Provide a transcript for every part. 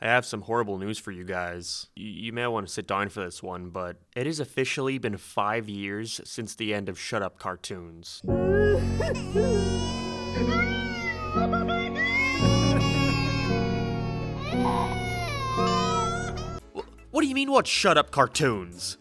I have some horrible news for you guys. You may want to sit down for this one, but it has officially been 5 years since the end of Shut Up Cartoons. What do you mean, what Shut Up Cartoons?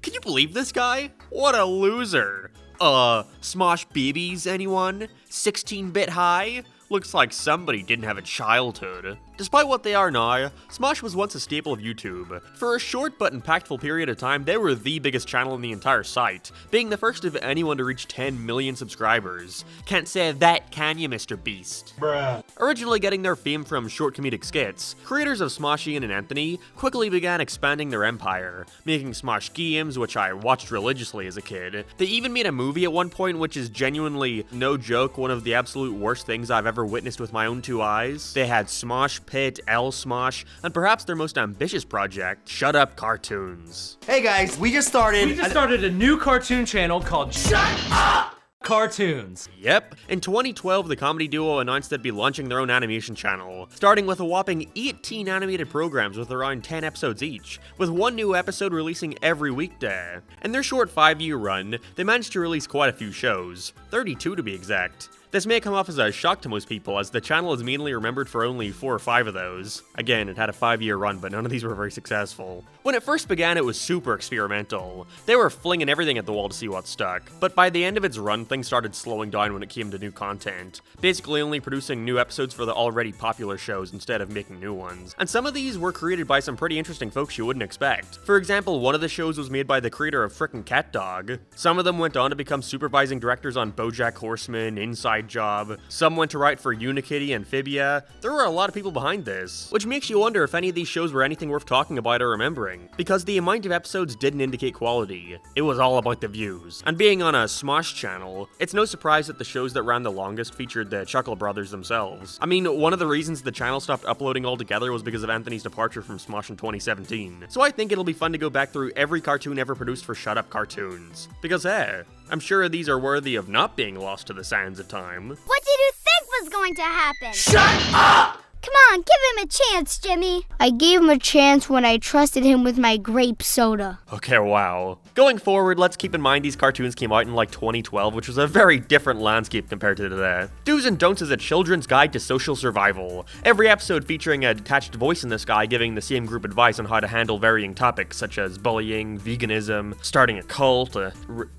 Can you believe this guy? What a loser. Smosh Babies, anyone? 16-bit high? Looks like somebody didn't have a childhood. Despite what they are now, Smosh was once a staple of YouTube. For a short but impactful period of time, they were the biggest channel in the entire site, being the first of anyone to reach 10 million subscribers. Can't say that, can you, Mr. Beast? Bruh. Originally getting their fame from short comedic skits, creators of Smosh Ian and Anthony quickly began expanding their empire, making Smosh games, which I watched religiously as a kid. They even made a movie at one point, which is genuinely, no joke, one of the absolute worst things I've ever witnessed with my own two eyes. They had Smosh Pit, L Smosh, and perhaps their most ambitious project, Shut Up Cartoons. Hey guys, we just started a new cartoon channel called Shut Up Cartoons. Yep. In 2012, the comedy duo announced they'd be launching their own animation channel, starting with a whopping 18 animated programs with around 10 episodes each, with one new episode releasing every weekday. In their short 5-year run, they managed to release quite a few shows, 32 to be exact. This may come off as a shock to most people, as the channel is mainly remembered for only 4 or 5 of those. Again, it had a 5-year run, but none of these were very successful. When it first began, it was super experimental. They were flinging everything at the wall to see what stuck, but by the end of its run, things started slowing down when it came to new content, basically only producing new episodes for the already popular shows instead of making new ones. And some of these were created by some pretty interesting folks you wouldn't expect. For example, one of the shows was made by the creator of Frickin' Cat Dog. Some of them went on to become supervising directors on BoJack Horseman, Inside Job. Some went to write for Unikitty and Fibia. There were a lot of people behind this, which makes you wonder if any of these shows were anything worth talking about or remembering, because the amount of episodes didn't indicate quality. It was all about the views. And being on a Smosh channel, it's no surprise that the shows that ran the longest featured the Chuckle Brothers themselves. I mean, one of the reasons the channel stopped uploading altogether was because of Anthony's departure from Smosh in 2017. So I think it'll be fun to go back through every cartoon ever produced for Shut Up Cartoons. Because hey, I'm sure these are worthy of not being lost to the sands of time. What did you think was going to happen? Shut up! Come on, give him a chance, Jimmy. I gave him a chance when I trusted him with my grape soda. Okay, wow. Going forward, let's keep in mind these cartoons came out in like 2012, which was a very different landscape compared to today. Do's and Don'ts is a children's guide to social survival. Every episode featuring a detached voice in the sky giving the same group advice on how to handle varying topics such as bullying, veganism, starting a cult,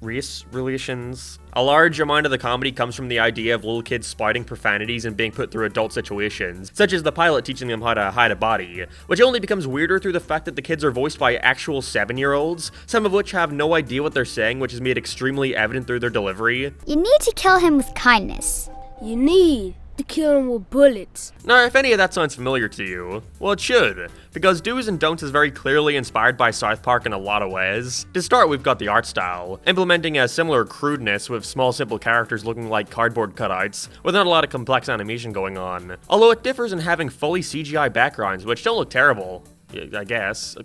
race relations. A large amount of the comedy comes from the idea of little kids spouting profanities and being put through adult situations, such as the pilot teaching them how to hide a body, which only becomes weirder through the fact that the kids are voiced by actual 7-year-olds, some of which have no idea what they're saying, which is made extremely evident through their delivery. You need to kill him with kindness. You need to kill him with bullets. Now, if any of that sounds familiar to you, well, it should, because Do's and Don'ts is very clearly inspired by South Park in a lot of ways. To start, we've got the art style, implementing a similar crudeness with small, simple characters looking like cardboard cutouts, with not a lot of complex animation going on. Although it differs in having fully CGI backgrounds, which don't look terrible, I guess.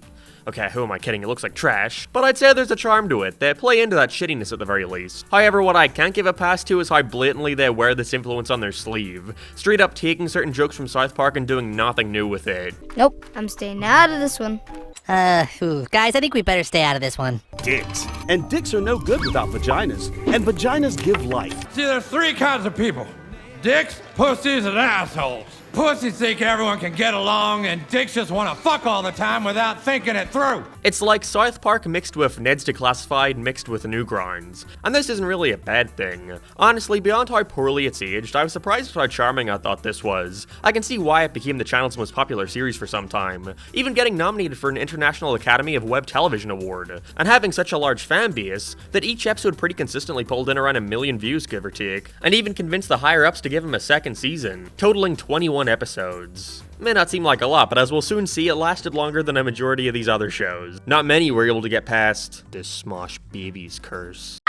Okay, who am I kidding? It looks like trash. But I'd say there's a charm to it. They play into that shittiness at the very least. However, what I can't give a pass to is how blatantly they wear this influence on their sleeve. Straight up taking certain jokes from South Park and doing nothing new with it. Nope, I'm staying out of this one. Guys, I think we better stay out of this one. Dicks. And dicks are no good without vaginas. And vaginas give life. See, there's 3 kinds of people. Dicks, pussies, and assholes. Pussies think everyone can get along, and dicks just want to fuck all the time without thinking it through. It's like South Park mixed with Ned's Declassified mixed with Newgrounds. And this isn't really a bad thing. Honestly, beyond how poorly it's aged, I was surprised at how charming I thought this was. I can see why it became the channel's most popular series for some time, even getting nominated for an International Academy of Web Television Award, and having such a large fan base that each episode pretty consistently pulled in around 1 million views, give or take, and even convinced the higher-ups to give him a second season, totaling 21 episodes. May not seem like a lot, but as we'll soon see, it lasted longer than a majority of these other shows. Not many were able to get past this Smosh Babies curse.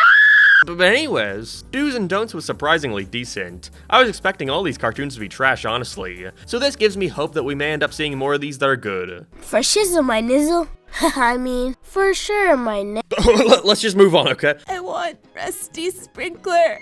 But anyways, Do's and Don'ts was surprisingly decent. I was expecting all these cartoons to be trash, honestly. So this gives me hope that we may end up seeing more of these that are good. For shizzle, my nizzle. I mean, for sure, my Let's just move on, okay? I want Rusty Sprinkler.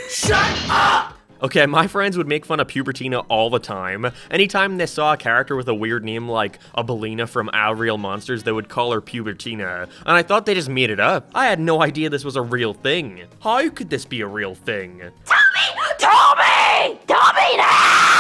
Shut up! Okay, my friends would make fun of Pubertina all the time. Anytime they saw a character with a weird name like Abelina from Our Real Monsters, they would call her Pubertina, and I thought they just made it up. I had no idea this was a real thing. How could this be a real thing? Toby!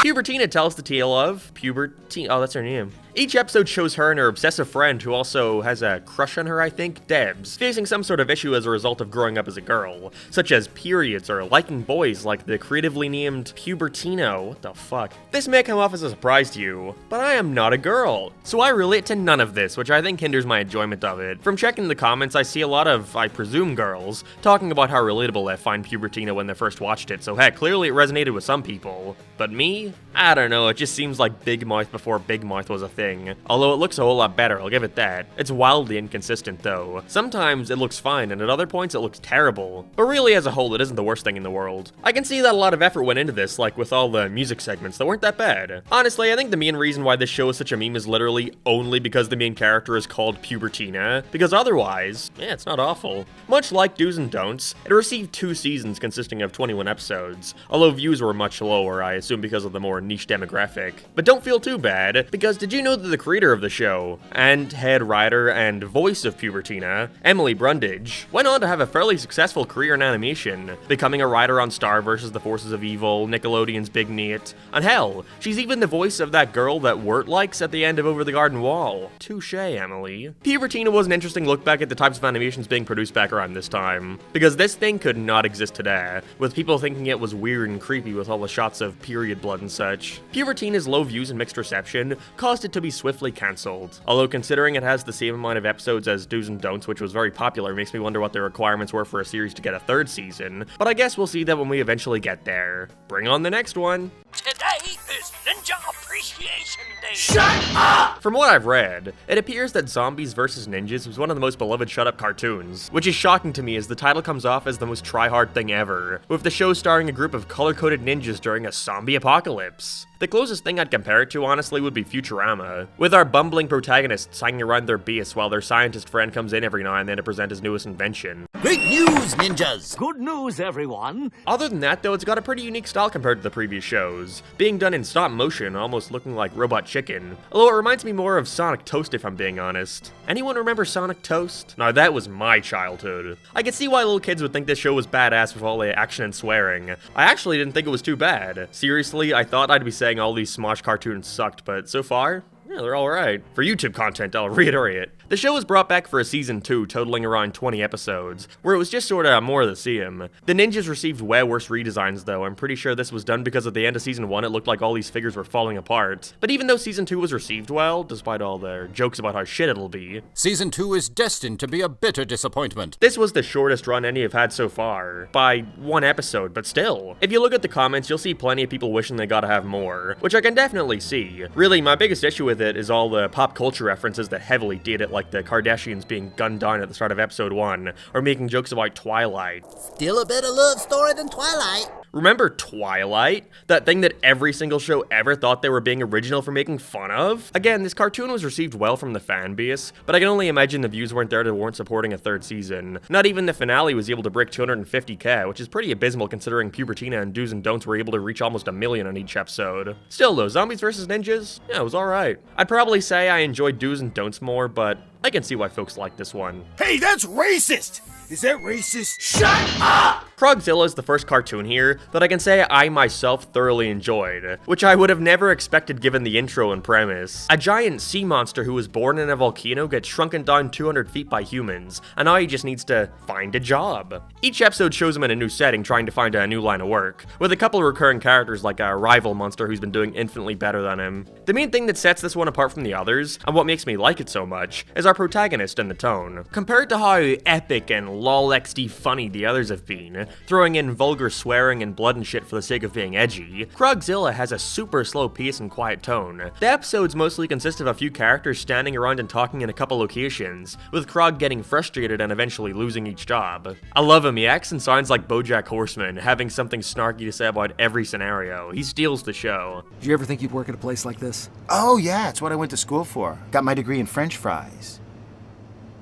Pubertina tells the tale of Pubertina. Oh, that's her name. Each episode shows her and her obsessive friend, who also has a crush on her, I think, Debs, facing some sort of issue as a result of growing up as a girl, such as periods or liking boys like the creatively named Pubertino. What the fuck? This may come off as a surprise to you, but I am not a girl, so I relate to none of this, which I think hinders my enjoyment of it. From checking the comments, I see a lot of, I presume, girls talking about how relatable they find Pubertina when they first watched it, so heck, clearly it resonated with some people. But me? I don't know, it just seems like Big Mouth before Big Mouth was a thing. Although it looks a whole lot better, I'll give it that. It's wildly inconsistent though. Sometimes it looks fine, and at other points it looks terrible. But really, as a whole, it isn't the worst thing in the world. I can see that a lot of effort went into this, like with all the music segments that weren't that bad. Honestly, I think the main reason why this show is such a meme is literally only because the main character is called Pubertina, because otherwise, yeah, it's not awful. Much like Do's and Don'ts, it received 2 seasons consisting of 21 episodes, although views were much lower, I assume because of the more niche demographic. But don't feel too bad, because did you know that the creator of the show, and head writer and voice of Pubertina, Emily Brundage, went on to have a fairly successful career in animation, becoming a writer on Star vs. the Forces of Evil, Nickelodeon's Big Nate, and hell, she's even the voice of that girl that Wirt likes at the end of Over the Garden Wall. Touché, Emily. Pubertina was an interesting look back at the types of animations being produced back around this time, because this thing could not exist today, with people thinking it was weird and creepy with all the shots of period blood and such. Pubertina's low views and mixed reception caused it to be swiftly cancelled. Although considering it has the same amount of episodes as Do's and Don'ts, which was very popular, makes me wonder what the requirements were for a series to get a 3rd season, but I guess we'll see that when we eventually get there. Bring on the next one. Today is Ninja Appreciation Day. Shut up! From what I've read, it appears that Zombies vs. Ninjas was one of the most beloved shut-up cartoons, which is shocking to me as the title comes off as the most try-hard thing ever, with the show starring a group of color-coded ninjas during a zombie apocalypse. The closest thing I'd compare it to, honestly, would be Futurama, with our bumbling protagonists hanging around their base while their scientist friend comes in every now and then to present his newest invention. Great news, ninjas! Good news, everyone. Other than that, though, it's got a pretty unique style compared to the previous shows, being done in stop motion, almost looking like Robot Chicken, although it reminds me more of Sonic Toast if I'm being honest. Anyone remember Sonic Toast? Now that was my childhood. I could see why little kids would think this show was badass with all the action and swearing. I actually didn't think it was too bad. Seriously, I thought I'd be saying all these Smosh cartoons sucked, but so far, yeah, they're alright. For YouTube content, I'll reiterate it. The show was brought back for a season 2, totaling around 20 episodes, where it was just sorta more of the same. The ninjas received way worse redesigns though. I'm pretty sure this was done because at the end of season 1 it looked like all these figures were falling apart. But even though season 2 was received well, despite all their jokes about how shit it'll be, Season 2 is destined to be a bitter disappointment. this was the shortest run any have had so far, by 1 episode, but still. If you look at the comments, you'll see plenty of people wishing they gotta have more, which I can definitely see. Really, my biggest issue with it is all the pop culture references that heavily date it, like the Kardashians being gunned down at the start of episode 1, or making jokes about Twilight. Still a better love story than Twilight. Remember Twilight? That thing that every single show ever thought they were being original for making fun of? Again, this cartoon was received well from the fan base, but I can only imagine the views weren't there to warrant supporting a 3rd season. Not even the finale was able to break 250k, which is pretty abysmal considering Pubertina and Do's and Don'ts were able to reach almost 1 million on each episode. Still though, Zombies vs. Ninjas? Yeah, it was alright. I'd probably say I enjoyed Do's and Don'ts more, but I can see why folks like this one. Hey, that's racist! Is that racist? Shut up! Krogzilla is the first cartoon here that I can say I myself thoroughly enjoyed, which I would have never expected given the intro and premise. A giant sea monster who was born in a volcano gets shrunken down 200 feet by humans, and now he just needs to find a job. Each episode shows him in a new setting trying to find a new line of work, with a couple of recurring characters like a rival monster who's been doing infinitely better than him. The main thing that sets this one apart from the others, and what makes me like it so much, is our protagonist and the tone. Compared to how epic and lol-xd funny the others have been, throwing in vulgar swearing and blood and shit for the sake of being edgy, Krogzilla has a super slow pace and quiet tone. The episodes mostly consist of a few characters standing around and talking in a couple locations, with Krog getting frustrated and eventually losing each job. I love him, he acts and sounds like BoJack Horseman, having something snarky to say about every scenario. He steals the show. Did you ever think you'd work at a place like this? Oh yeah, it's what I went to school for. Got my degree in French fries.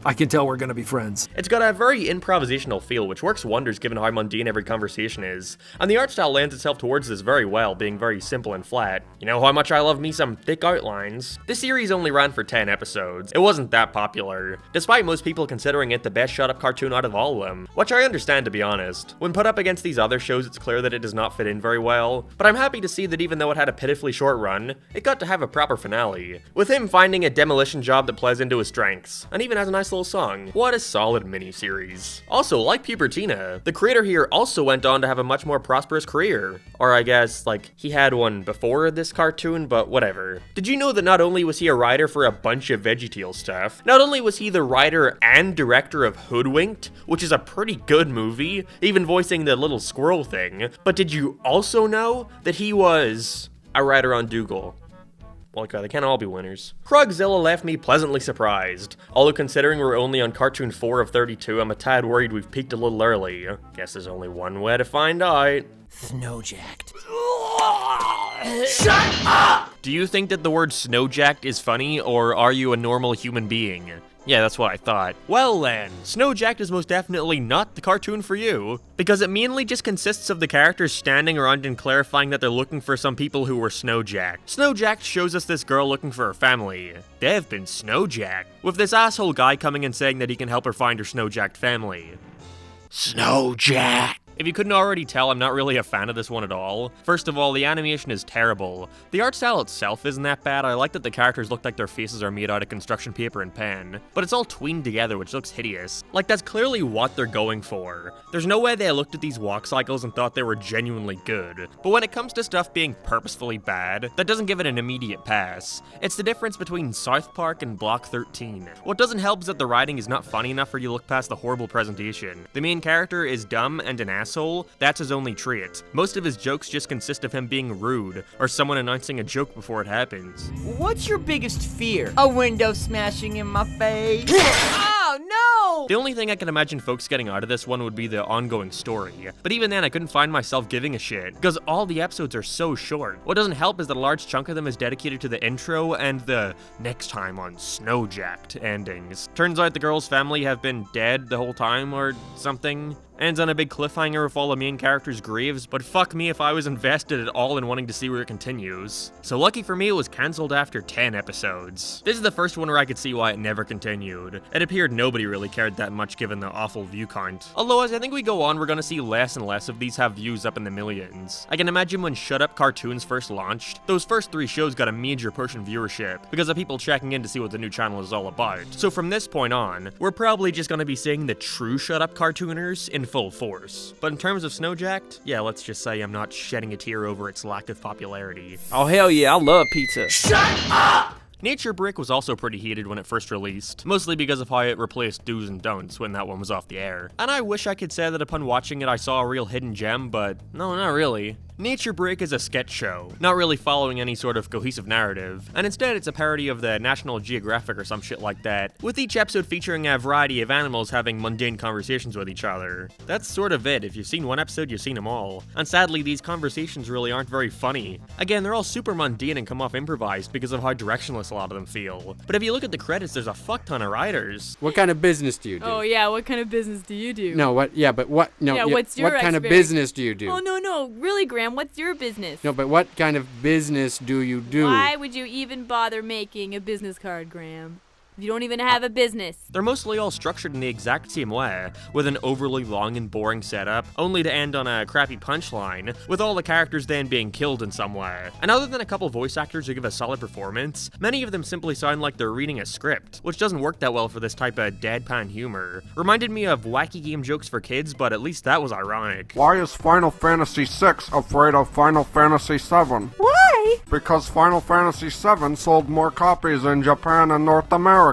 I can tell we're gonna be friends. It's got a very improvisational feel, which works wonders given how mundane every conversation is. And the art style lends itself towards this very well, being very simple and flat. You know how much I love me some thick outlines. This series only ran for 10 episodes. It wasn't that popular, despite most people considering it the best shut-up cartoon out of all of them, which I understand, to be honest. When put up against these other shows, it's clear that it does not fit in very well, but I'm happy to see that even though it had a pitifully short run, it got to have a proper finale, with him finding a demolition job that plays into his strengths, and even has a nice little song. What a solid mini-series. Also, like Pubertina, the creator here also went on to have a much more prosperous career. Or I guess, like, he had one before this cartoon, but whatever. Did you know that not only was he a writer for a bunch of VeggieTales stuff, not only was he the writer and director of Hoodwinked, which is a pretty good movie, even voicing the little squirrel thing, but did you also know that he was a writer on Dougal? Well, God, they can't all be winners. Krogzilla left me pleasantly surprised. Although considering we're only on cartoon 4 of 32, I'm a tad worried we've peaked a little early. Guess there's only one way to find out. Snowjacked. Shut up! Do you think that the word Snowjacked is funny, or are you a normal human being? Yeah, that's what I thought. Well then, Snowjacked is most definitely not the cartoon for you, because it mainly just consists of the characters standing around and clarifying that they're looking for some people who were snowjacked. Snowjacked shows us this girl looking for her family. They've been snowjacked, with this asshole guy coming and saying that he can help her find her snowjacked family. Snowjacked! If you couldn't already tell, I'm not really a fan of this one at all. First of all, the animation is terrible. The art style itself isn't that bad. I like that the characters look like their faces are made out of construction paper and pen, but it's all tweened together, which looks hideous. Like, that's clearly what they're going for. There's no way they looked at these walk cycles and thought they were genuinely good. But when it comes to stuff being purposefully bad, that doesn't give it an immediate pass. It's the difference between South Park and Block 13. What doesn't help is that the writing is not funny enough for you to look past the horrible presentation. The main character is dumb and an asshole. That's his only trait. Most of his jokes just consist of him being rude, or someone announcing a joke before it happens. What's your biggest fear? A window smashing in my face? Oh no! The only thing I can imagine folks getting out of this one would be the ongoing story. But even then, I couldn't find myself giving a shit, because all the episodes are so short. What doesn't help is that a large chunk of them is dedicated to the intro and the next time on Snowjacked endings. Turns out the girl's family have been dead the whole time or something. Ends on a big cliffhanger with all the main characters' graves, but fuck me if I was invested at all in wanting to see where it continues. So lucky for me, it was cancelled after 10 episodes. This is the first one where I could see why it never continued. It appeared nobody really cared that much given the awful view count. Although as I think we go on, we're gonna see less and less of these have views up in the millions. I can imagine when Shut Up cartoons first launched, those first 3 shows got a major push in viewership because of people checking in to see what the new channel is all about. So from this point on, we're probably just gonna be seeing the true Shut Up cartooners in full force. But in terms of Snowjacked, yeah, let's just say I'm not shedding a tear over its lack of popularity. Oh hell yeah, I love pizza. Shut up! Naturebreak was also pretty heated when it first released, mostly because of how it replaced Do's and Don'ts when that one was off the air. And I wish I could say that upon watching it I saw a real hidden gem, but no, not really. Naturebreak is a sketch show, not really following any sort of cohesive narrative, and instead it's a parody of the National Geographic or some shit like that, with each episode featuring a variety of animals having mundane conversations with each other. That's sort of it. If you've seen one episode, you've seen them all. And sadly, these conversations really aren't very funny. Again, they're all super mundane and come off improvised because of how directionless a lot of them feel. But if you look at the credits, there's a fuck ton of writers. What kind of business do you do? Oh yeah, what kind of business do you do? No, what? Yeah, but what? No, yeah, what's your what kind of business do you do? Oh no, really, Graham, what's your business? No, but what kind of business do you do? Why would you even bother making a business card, Graham? You don't even have a business. They're mostly all structured in the exact same way, with an overly long and boring setup, only to end on a crappy punchline, with all the characters then being killed in some way. And other than a couple voice actors who give a solid performance, many of them simply sound like they're reading a script, which doesn't work that well for this type of deadpan humor. Reminded me of wacky game jokes for kids, but at least that was ironic. Why is Final Fantasy VI afraid of Final Fantasy VII? Why? Because Final Fantasy VII sold more copies in Japan and North America.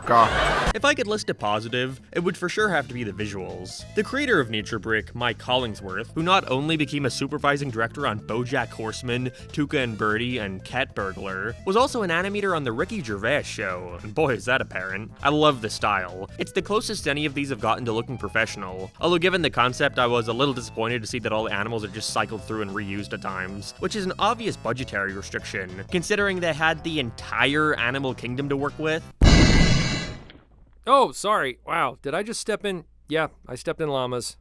If I could list a positive, it would for sure have to be the visuals. The creator of Naturebreak, Mike Hollingsworth, who not only became a supervising director on BoJack Horseman, Tuca and Birdie, and Cat Burglar, was also an animator on The Ricky Gervais Show, and boy is that apparent. I love the style. It's the closest any of these have gotten to looking professional, although given the concept I was a little disappointed to see that all the animals are just cycled through and reused at times, which is an obvious budgetary restriction, considering they had the entire animal kingdom to work with. Oh, sorry. Wow, did I just step in? Yeah, I stepped in llamas.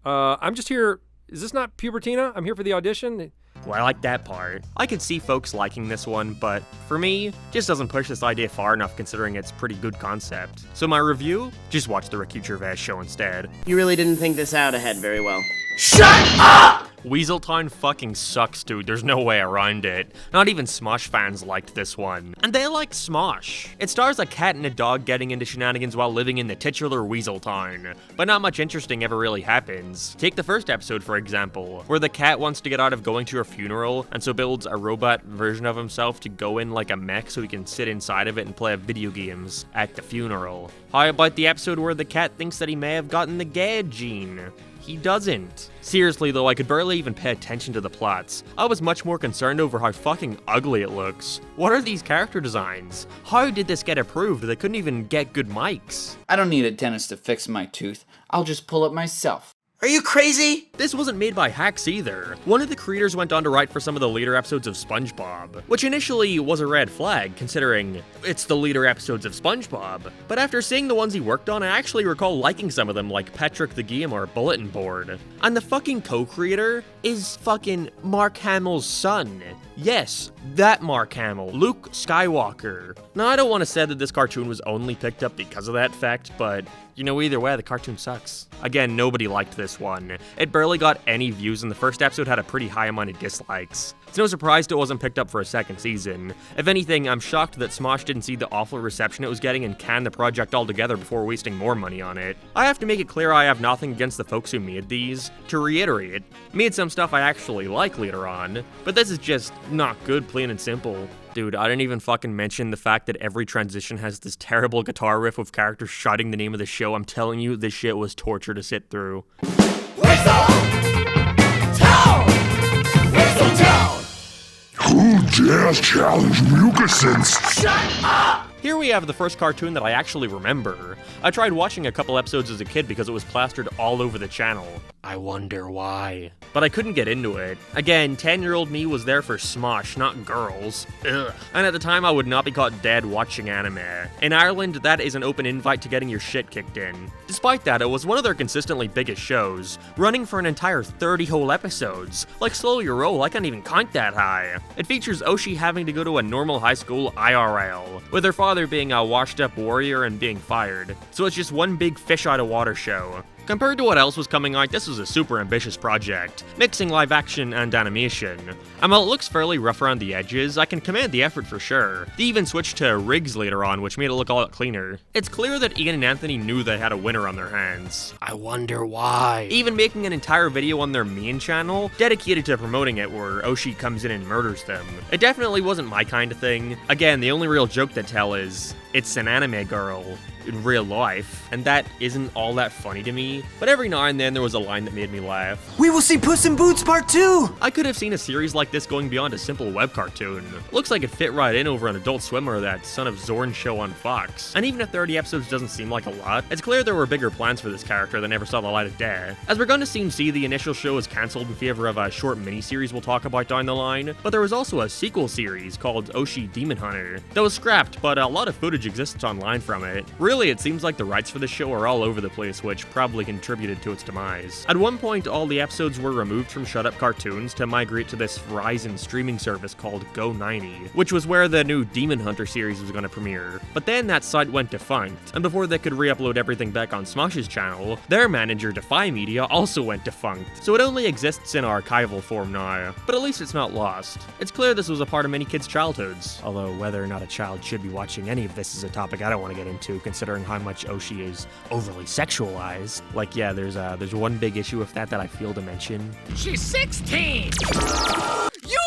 I'm just here. Is this not Pubertina? I'm here for the audition. Well, I like that part. I could see folks liking this one, but for me, just doesn't push this idea far enough considering it's pretty good concept. So my review? Just watch the Ricky Gervais show instead. You really didn't think this out ahead very well. Shut up! Weasel Town fucking sucks, dude. There's no way around it. Not even Smosh fans liked this one. And they like Smosh. It stars a cat and a dog getting into shenanigans while living in the titular Weasel Town. But not much interesting ever really happens. Take the first episode, for example, where the cat wants to get out of going to a funeral, and so builds a robot version of himself to go in like a mech so he can sit inside of it and play video games at the funeral. How about the episode where the cat thinks that he may have gotten the gad gene? He doesn't. Seriously though, I could barely even pay attention to the plots. I was much more concerned over how fucking ugly it looks. What are these character designs? How did this get approved? They couldn't even get good mics. I don't need a dentist to fix my tooth. I'll just pull it myself. Are you crazy? This wasn't made by hacks either. One of the creators went on to write for some of the later episodes of SpongeBob, which initially was a red flag considering it's the later episodes of SpongeBob. But after seeing the ones he worked on, I actually recall liking some of them like Patrick the Game or Bulletin Board. And the fucking co-creator is fucking Mark Hamill's son. Yes, that Mark Hamill, Luke Skywalker. Now, I don't want to say that this cartoon was only picked up because of that fact, but you know, either way, the cartoon sucks. Again, nobody liked this one. It barely got any views, and the first episode had a pretty high amount of dislikes. It's no surprise it wasn't picked up for a second season. If anything, I'm shocked that Smosh didn't see the awful reception it was getting and canned the project altogether before wasting more money on it. I have to make it clear I have nothing against the folks who made these. To reiterate, made some stuff I actually like later on, but this is just not good, plain and simple. Dude, I didn't even fucking mention the fact that every transition has this terrible guitar riff with characters shouting the name of the show. I'm telling you, this shit was torture to sit through. Weasel Town! Weasel Town! Who dares challenge Mucusins? Shut up! Here we have the first cartoon that I actually remember. I tried watching a couple episodes as a kid because it was plastered all over the channel. I wonder why. But I couldn't get into it. Again, 10-year-old me was there for Smosh, not girls. Ugh. And at the time, I would not be caught dead watching anime. In Ireland, that is an open invite to getting your shit kicked in. Despite that, it was one of their consistently biggest shows, running for an entire 30 whole episodes. Like, slow your roll, I can't even count that high. It features Oishi having to go to a normal high school IRL, with her father being a washed-up warrior and being fired. So it's just one big fish out of water show. Compared to what else was coming out, this was a super ambitious project, mixing live action and animation. And while it looks fairly rough around the edges, I can commend the effort for sure. They even switched to rigs later on, which made it look a lot cleaner. It's clear that Ian and Anthony knew they had a winner on their hands. I wonder why. Even making an entire video on their main channel, dedicated to promoting it, where Oishi comes in and murders them. It definitely wasn't my kind of thing. Again, the only real joke they tell is, it's an anime girl in real life, and that isn't all that funny to me, but every now and then there was a line that made me laugh. We will see Puss in Boots Part 2! I could have seen a series like this going beyond a simple web cartoon. Looks like it fit right in over an Adult Swim or that Son of Zorn show on Fox. And even if 30 episodes doesn't seem like a lot, it's clear there were bigger plans for this character that never saw the light of day. As we're going to soon see, the initial show was cancelled in favor of a short miniseries we'll talk about down the line, but there was also a sequel series called Oishi Demon Hunter that was scrapped, but a lot of footage exists online from it. Really, it seems like the rights for the show are all over the place, which probably contributed to its demise. At one point, all the episodes were removed from Shut Up Cartoons to migrate to this Verizon streaming service called Go90, which was where the new Demon Hunter series was going to premiere. But then that site went defunct, and before they could re-upload everything back on Smosh's channel, their manager, Defy Media, also went defunct, so it only exists in archival form now. But at least it's not lost. It's clear this was a part of many kids' childhoods, although whether or not a child should be watching any of this is a topic I don't want to get into, considering how much Oishi is overly sexualized. Like, yeah, there's one big issue with that I feel to mention. She's 16! You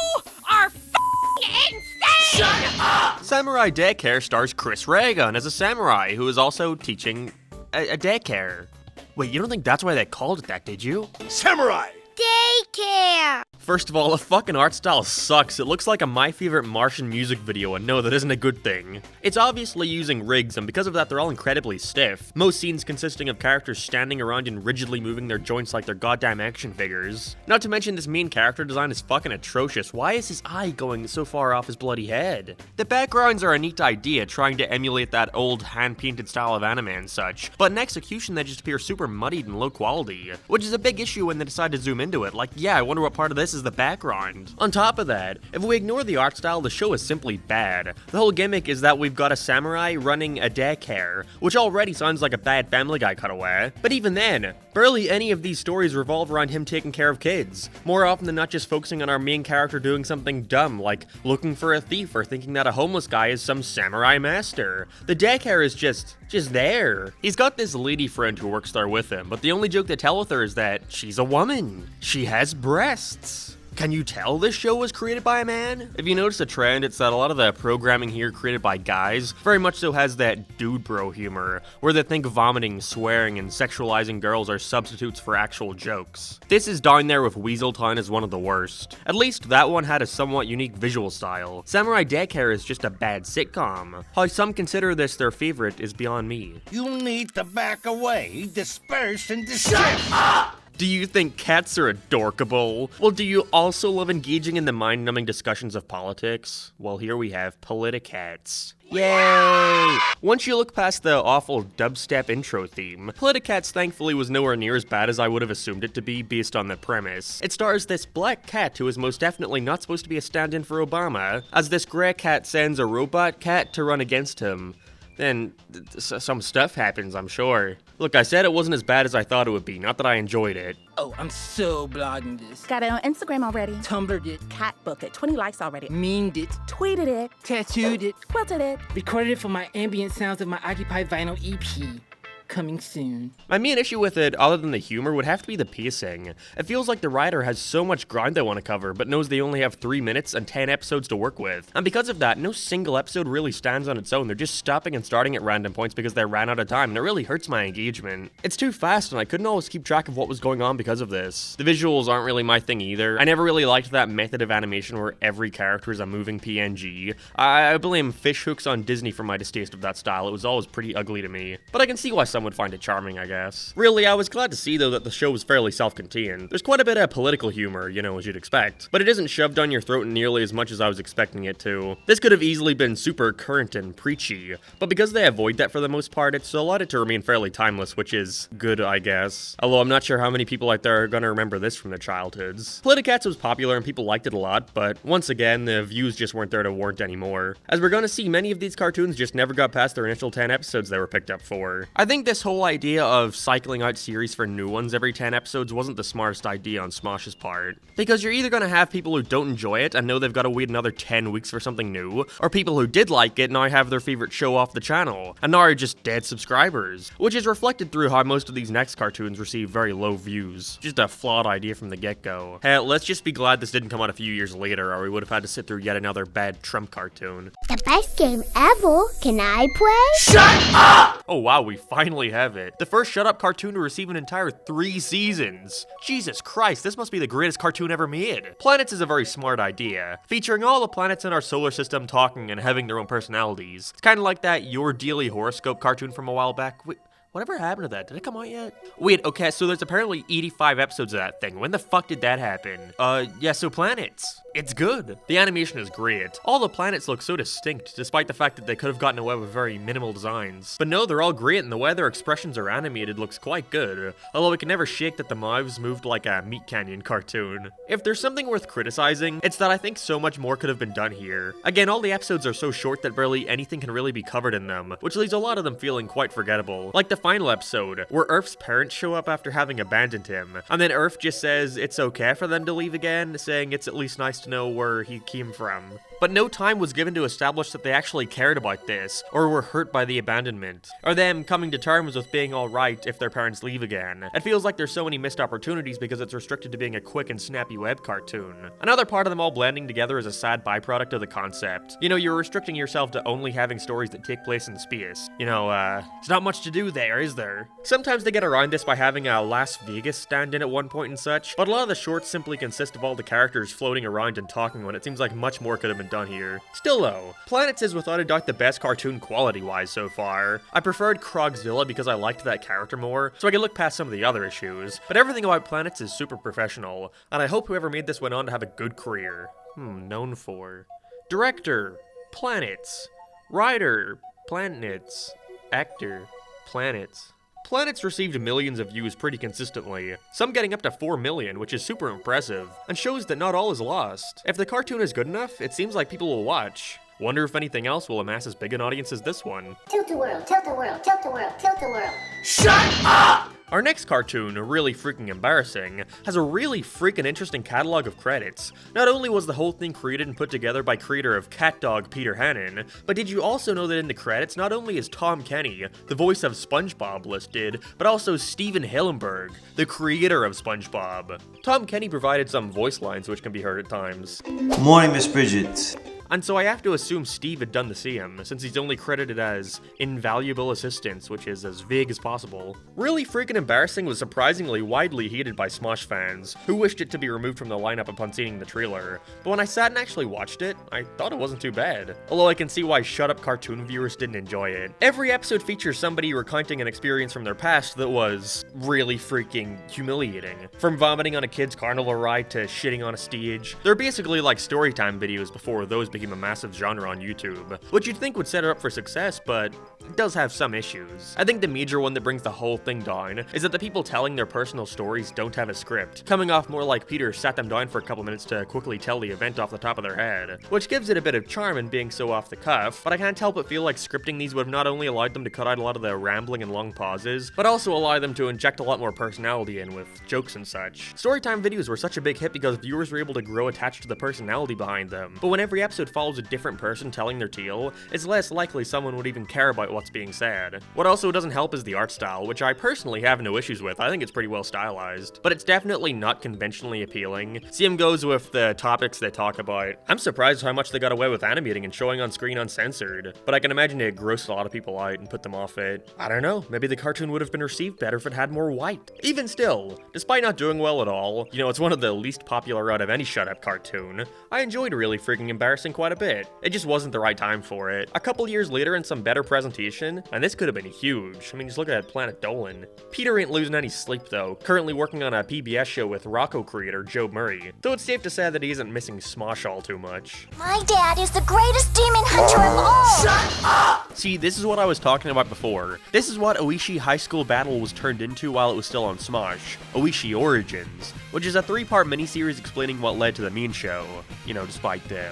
are f***ing insane! Shut up! Samurai Daycare stars Chris Reagan as a samurai who is also teaching a daycare. Wait, you don't think that's why they called it that, did you? Samurai! Daycare! First of all, the fucking art style sucks. It looks like a My Favorite Martian music video, and no, that isn't a good thing. It's obviously using rigs, and because of that, they're all incredibly stiff. Most scenes consisting of characters standing around and rigidly moving their joints like they're goddamn action figures. Not to mention, this main character design is fucking atrocious. Why is his eye going so far off his bloody head? The backgrounds are a neat idea, trying to emulate that old hand-painted style of anime and such, but in execution they just appear super muddied and low quality, which is a big issue when they decide to zoom into it. Like, yeah, I wonder what part of this is the background. On top of that, if we ignore the art style, the show is simply bad. The whole gimmick is that we've got a samurai running a daycare, which already sounds like a bad Family Guy cutaway. But even then, barely any of these stories revolve around him taking care of kids. More often than not just focusing on our main character doing something dumb, like looking for a thief or thinking that a homeless guy is some samurai master. The daycare is just there. He's got this lady friend who works there with him, but the only joke they tell with her is that she's a woman. She has breasts. Can you tell this show was created by a man? If you notice a trend, it's that a lot of the programming here created by guys very much so has that dude bro humor, where they think vomiting, swearing, and sexualizing girls are substitutes for actual jokes. This is down there with Weasel Town as one of the worst. At least that one had a somewhat unique visual style. Samurai Daycare is just a bad sitcom. How some consider this their favorite is beyond me. You need to back away, disperse, and desist. Shut up! Do you think cats are adorkable? Well, do you also love engaging in the mind-numbing discussions of politics? Well, here we have Politicats. Yay! Once you look past the awful dubstep intro theme, Politicats thankfully was nowhere near as bad as I would have assumed it to be based on the premise. It stars this black cat who is most definitely not supposed to be a stand-in for Obama, as this grey cat sends a robot cat to run against him. Then some stuff happens, I'm sure. Look, I said it wasn't as bad as I thought it would be, not that I enjoyed it. Oh, I'm so blogging this. Got it on Instagram already. Tumblred it. Cat booked it. 20 likes already. Memed it. Tweeted it. Tattooed it. Quilted it. Recorded it for my ambient sounds of my Occupied Vinyl EP. Coming soon. My main issue with it, other than the humor, would have to be the pacing. It feels like the writer has so much ground they want to cover, but knows they only have 3 minutes and 10 episodes to work with. And because of that, no single episode really stands on its own. They're just stopping and starting at random points because they ran out of time, and it really hurts my engagement. It's too fast, and I couldn't always keep track of what was going on because of this. The visuals aren't really my thing either. I never really liked that method of animation where every character is a moving PNG. I blame fishhooks on Disney for my distaste of that style. It was always pretty ugly to me. But I can see why some would find it charming, I guess. Really, I was glad to see, though, that the show was fairly self-contained. There's quite a bit of political humor, you know, as you'd expect, but it isn't shoved down your throat nearly as much as I was expecting it to. This could have easily been super current and preachy, but because they avoid that for the most part, it's allowed it to remain fairly timeless, which is good, I guess. Although I'm not sure how many people out there are gonna remember this from their childhoods. Politicats was popular and people liked it a lot, but once again, the views just weren't there to warrant anymore. As we're gonna see, many of these cartoons just never got past their initial 10 episodes they were picked up for. I think this whole idea of cycling out series for new ones every 10 episodes wasn't the smartest idea on Smosh's part. Because you're either gonna have people who don't enjoy it and know they've gotta wait another 10 weeks for something new, or people who did like it now have their favorite show off the channel, and now are just dead subscribers. Which is reflected through how most of these next cartoons receive very low views. Just a flawed idea from the get-go. Hell, let's just be glad this didn't come out a few years later, or we would have had to sit through yet another bad Trump cartoon. The best game ever. Can I play? Shut up! Oh wow, we finally have it. The first Shut Up cartoon to receive an entire 3 seasons. Jesus Christ, this must be the greatest cartoon ever made. Planets is a very smart idea, featuring all the planets in our solar system talking and having their own personalities. It's kind of like that Your Daily Horoscope cartoon from a while back. Wait, whatever happened to that? Did it come out yet? Wait, okay, so there's apparently 85 episodes of that thing. When the fuck did that happen? Yeah, so planets. It's good. The animation is great. All the planets look so distinct, despite the fact that they could have gotten away with very minimal designs. But no, they're all great, and the way their expressions are animated looks quite good. Although we can never shake that the mouths moved like a Meat Canyon cartoon. If there's something worth criticizing, it's that I think so much more could have been done here. Again, all the episodes are so short that barely anything can really be covered in them, which leaves a lot of them feeling quite forgettable. Like the final episode, where Earth's parents show up after having abandoned him, and then Earth just says it's okay for them to leave again, saying it's at least nice to know where he came from. But no time was given to establish that they actually cared about this, or were hurt by the abandonment, or them coming to terms with being alright if their parents leave again. It feels like there's so many missed opportunities because it's restricted to being a quick and snappy web cartoon. Another part of them all blending together is a sad byproduct of the concept. You know, you're restricting yourself to only having stories that take place in space. You know, it's not much to do there, is there? Sometimes they get around this by having a Las Vegas stand-in at one point and such, but a lot of the shorts simply consist of all the characters floating around and talking when it seems like much more could have been done here. Still though, Planets is without a doubt the best cartoon quality-wise so far. I preferred Krogzilla because I liked that character more, so I could look past some of the other issues, but everything about Planets is super professional, and I hope whoever made this went on to have a good career. Known for. Director, Planets. Writer, Planets. Actor, Planets. Planets received millions of views pretty consistently, some getting up to 4 million, which is super impressive, and shows that not all is lost. If the cartoon is good enough, it seems like people will watch. Wonder if anything else will amass as big an audience as this one. Tilt the world, tilt the world, tilt the world, tilt the world. Shut up! Our next cartoon, Really Freaking Embarrassing, has a really freaking interesting catalog of credits. Not only was the whole thing created and put together by creator of CatDog Peter Hannon, but did you also know that in the credits not only is Tom Kenny, the voice of SpongeBob, listed, but also Steven Hillenburg, the creator of SpongeBob. Tom Kenny provided some voice lines which can be heard at times. Morning, Miss Bridget. And so I have to assume Steve had done the same, since he's only credited as invaluable assistance, which is as vague as possible. Really Freaking Embarrassing was surprisingly widely hated by Smosh fans, who wished it to be removed from the lineup upon seeing the trailer. But when I sat and actually watched it, I thought it wasn't too bad. Although I can see why shut-up cartoon viewers didn't enjoy it. Every episode features somebody recounting an experience from their past that was really freaking humiliating. From vomiting on a kid's carnival ride to shitting on a stage. They're basically like storytime videos before those became a massive genre on YouTube, which you'd think would set it up for success, but it does have some issues. I think the major one that brings the whole thing down is that the people telling their personal stories don't have a script, coming off more like Peter sat them down for a couple minutes to quickly tell the event off the top of their head, which gives it a bit of charm in being so off the cuff, but I can't help but feel like scripting these would have not only allowed them to cut out a lot of the rambling and long pauses, but also allow them to inject a lot more personality in with jokes and such. Storytime videos were such a big hit because viewers were able to grow attached to the personality behind them, but when every episode follows a different person telling their tale, it's less likely someone would even care about what's being said. What also doesn't help is the art style, which I personally have no issues with. I think it's pretty well stylized, but it's definitely not conventionally appealing. Same goes with the topics they talk about. I'm surprised how much they got away with animating and showing on screen uncensored, but I can imagine it grossed a lot of people out and put them off it. I don't know, maybe the cartoon would have been received better if it had more white. Even still, despite not doing well at all, you know, it's one of the least popular out of any shut-up cartoon, I enjoyed Really Freaking Embarrassing quite a bit. It just wasn't the right time for it. A couple years later and some better presentation, and this could have been huge. I mean, just look at Planet Dolan. Peter ain't losing any sleep though, currently working on a PBS show with Rocco creator Joe Murray, though it's safe to say that he isn't missing Smosh all too much. My dad is the greatest demon hunter of all! Shut up! See, this is what I was talking about before. This is what Oishi High School Battle was turned into while it was still on Smosh, Oishi Origins, which is a 3-part miniseries explaining what led to the main show, you know, despite the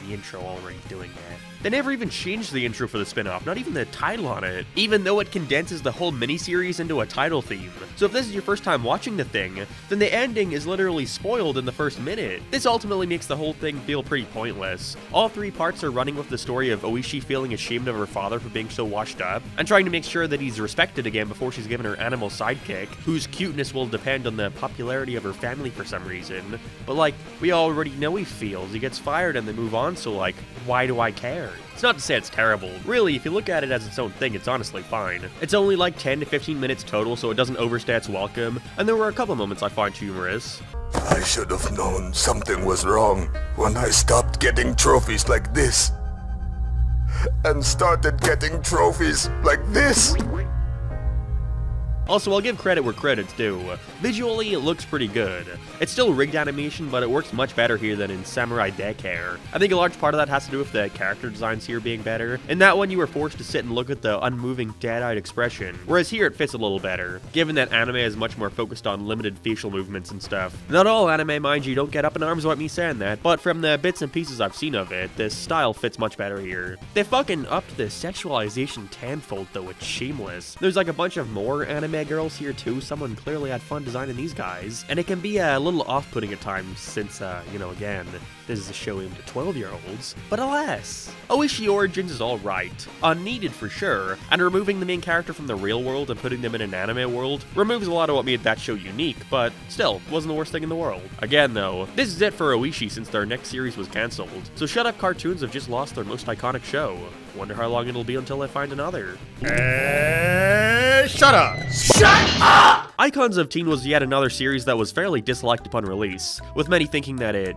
intro already doing that. They never even changed the intro for the spin-off, not even the title on it, even though it condenses the whole miniseries into a title theme. So if this is your first time watching the thing, then the ending is literally spoiled in the first minute. This ultimately makes the whole thing feel pretty pointless. All 3 parts are running with the story of Oishi feeling ashamed of her father for being so washed up, and trying to make sure that he's respected again before she's given her animal sidekick, whose cuteness will depend on the popularity of her family for some reason. But like, we already know he feels, he gets fired and they move on, so like, why do I care? It's not to say it's terrible. Really, if you look at it as its own thing, it's honestly fine. It's only like 10 to 15 minutes total, so it doesn't overstay its welcome, and there were a couple moments I find humorous. I should have known something was wrong when I stopped getting trophies like this and started getting trophies like this. Also, I'll give credit where credit's due. Visually, it looks pretty good. It's still rigged animation, but it works much better here than in Samurai Daycare. I think a large part of that has to do with the character designs here being better. In that one, you were forced to sit and look at the unmoving, dead-eyed expression, whereas here it fits a little better, given that anime is much more focused on limited facial movements and stuff. Not all anime, mind you, don't get up in arms about me saying that, but from the bits and pieces I've seen of it, this style fits much better here. They fucking upped the sexualization tenfold though, it's shameless. There's like a bunch of more anime anime girls here too. Someone clearly had fun designing these guys. And it can be a little off-putting at times since, again, this is a show aimed at 12-year-olds. But alas, Oishi Origins is alright. Unneeded for sure, and removing the main character from the real world and putting them in an anime world removes a lot of what made that show unique, but still, wasn't the worst thing in the world. Again though, this is it for Oishi since their next series was cancelled. So Shut Up Cartoons have just lost their most iconic show. Wonder how long it'll be until they find another. Shut up! Shut up! Icons of Teen was yet another series that was fairly disliked upon release, with many thinking that it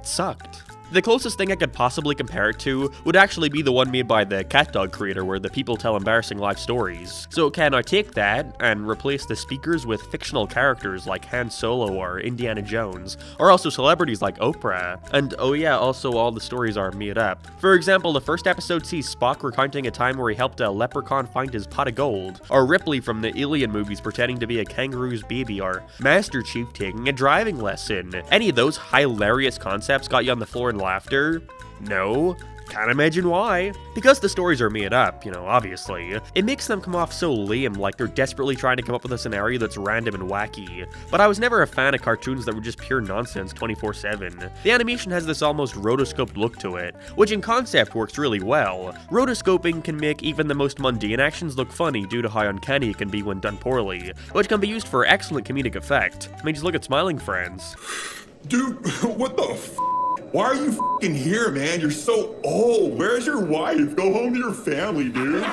sucked. The closest thing I could possibly compare it to would actually be the one made by the Cat Dog creator where the people tell embarrassing life stories. So can I take that and replace the speakers with fictional characters like Han Solo or Indiana Jones, or also celebrities like Oprah? And oh yeah, also all the stories are made up. For example, the first episode sees Spock recounting a time where he helped a leprechaun find his pot of gold, or Ripley from the Alien movies pretending to be a kangaroo's baby, or Master Chief taking a driving lesson. Any of those hilarious concepts got you on the floor and laughter? No? Can't imagine why. Because the stories are made up, obviously, it makes them come off so lame, like they're desperately trying to come up with a scenario that's random and wacky. But I was never a fan of cartoons that were just pure nonsense 24/7. The animation has this almost rotoscoped look to it, which in concept works really well. Rotoscoping can make even the most mundane actions look funny due to how uncanny it can be when done poorly, which can be used for excellent comedic effect. I mean, just look at Smiling Friends. Dude, what the f***? Why are you f***ing here, man? You're so old. Where's your wife? Go home to your family, dude.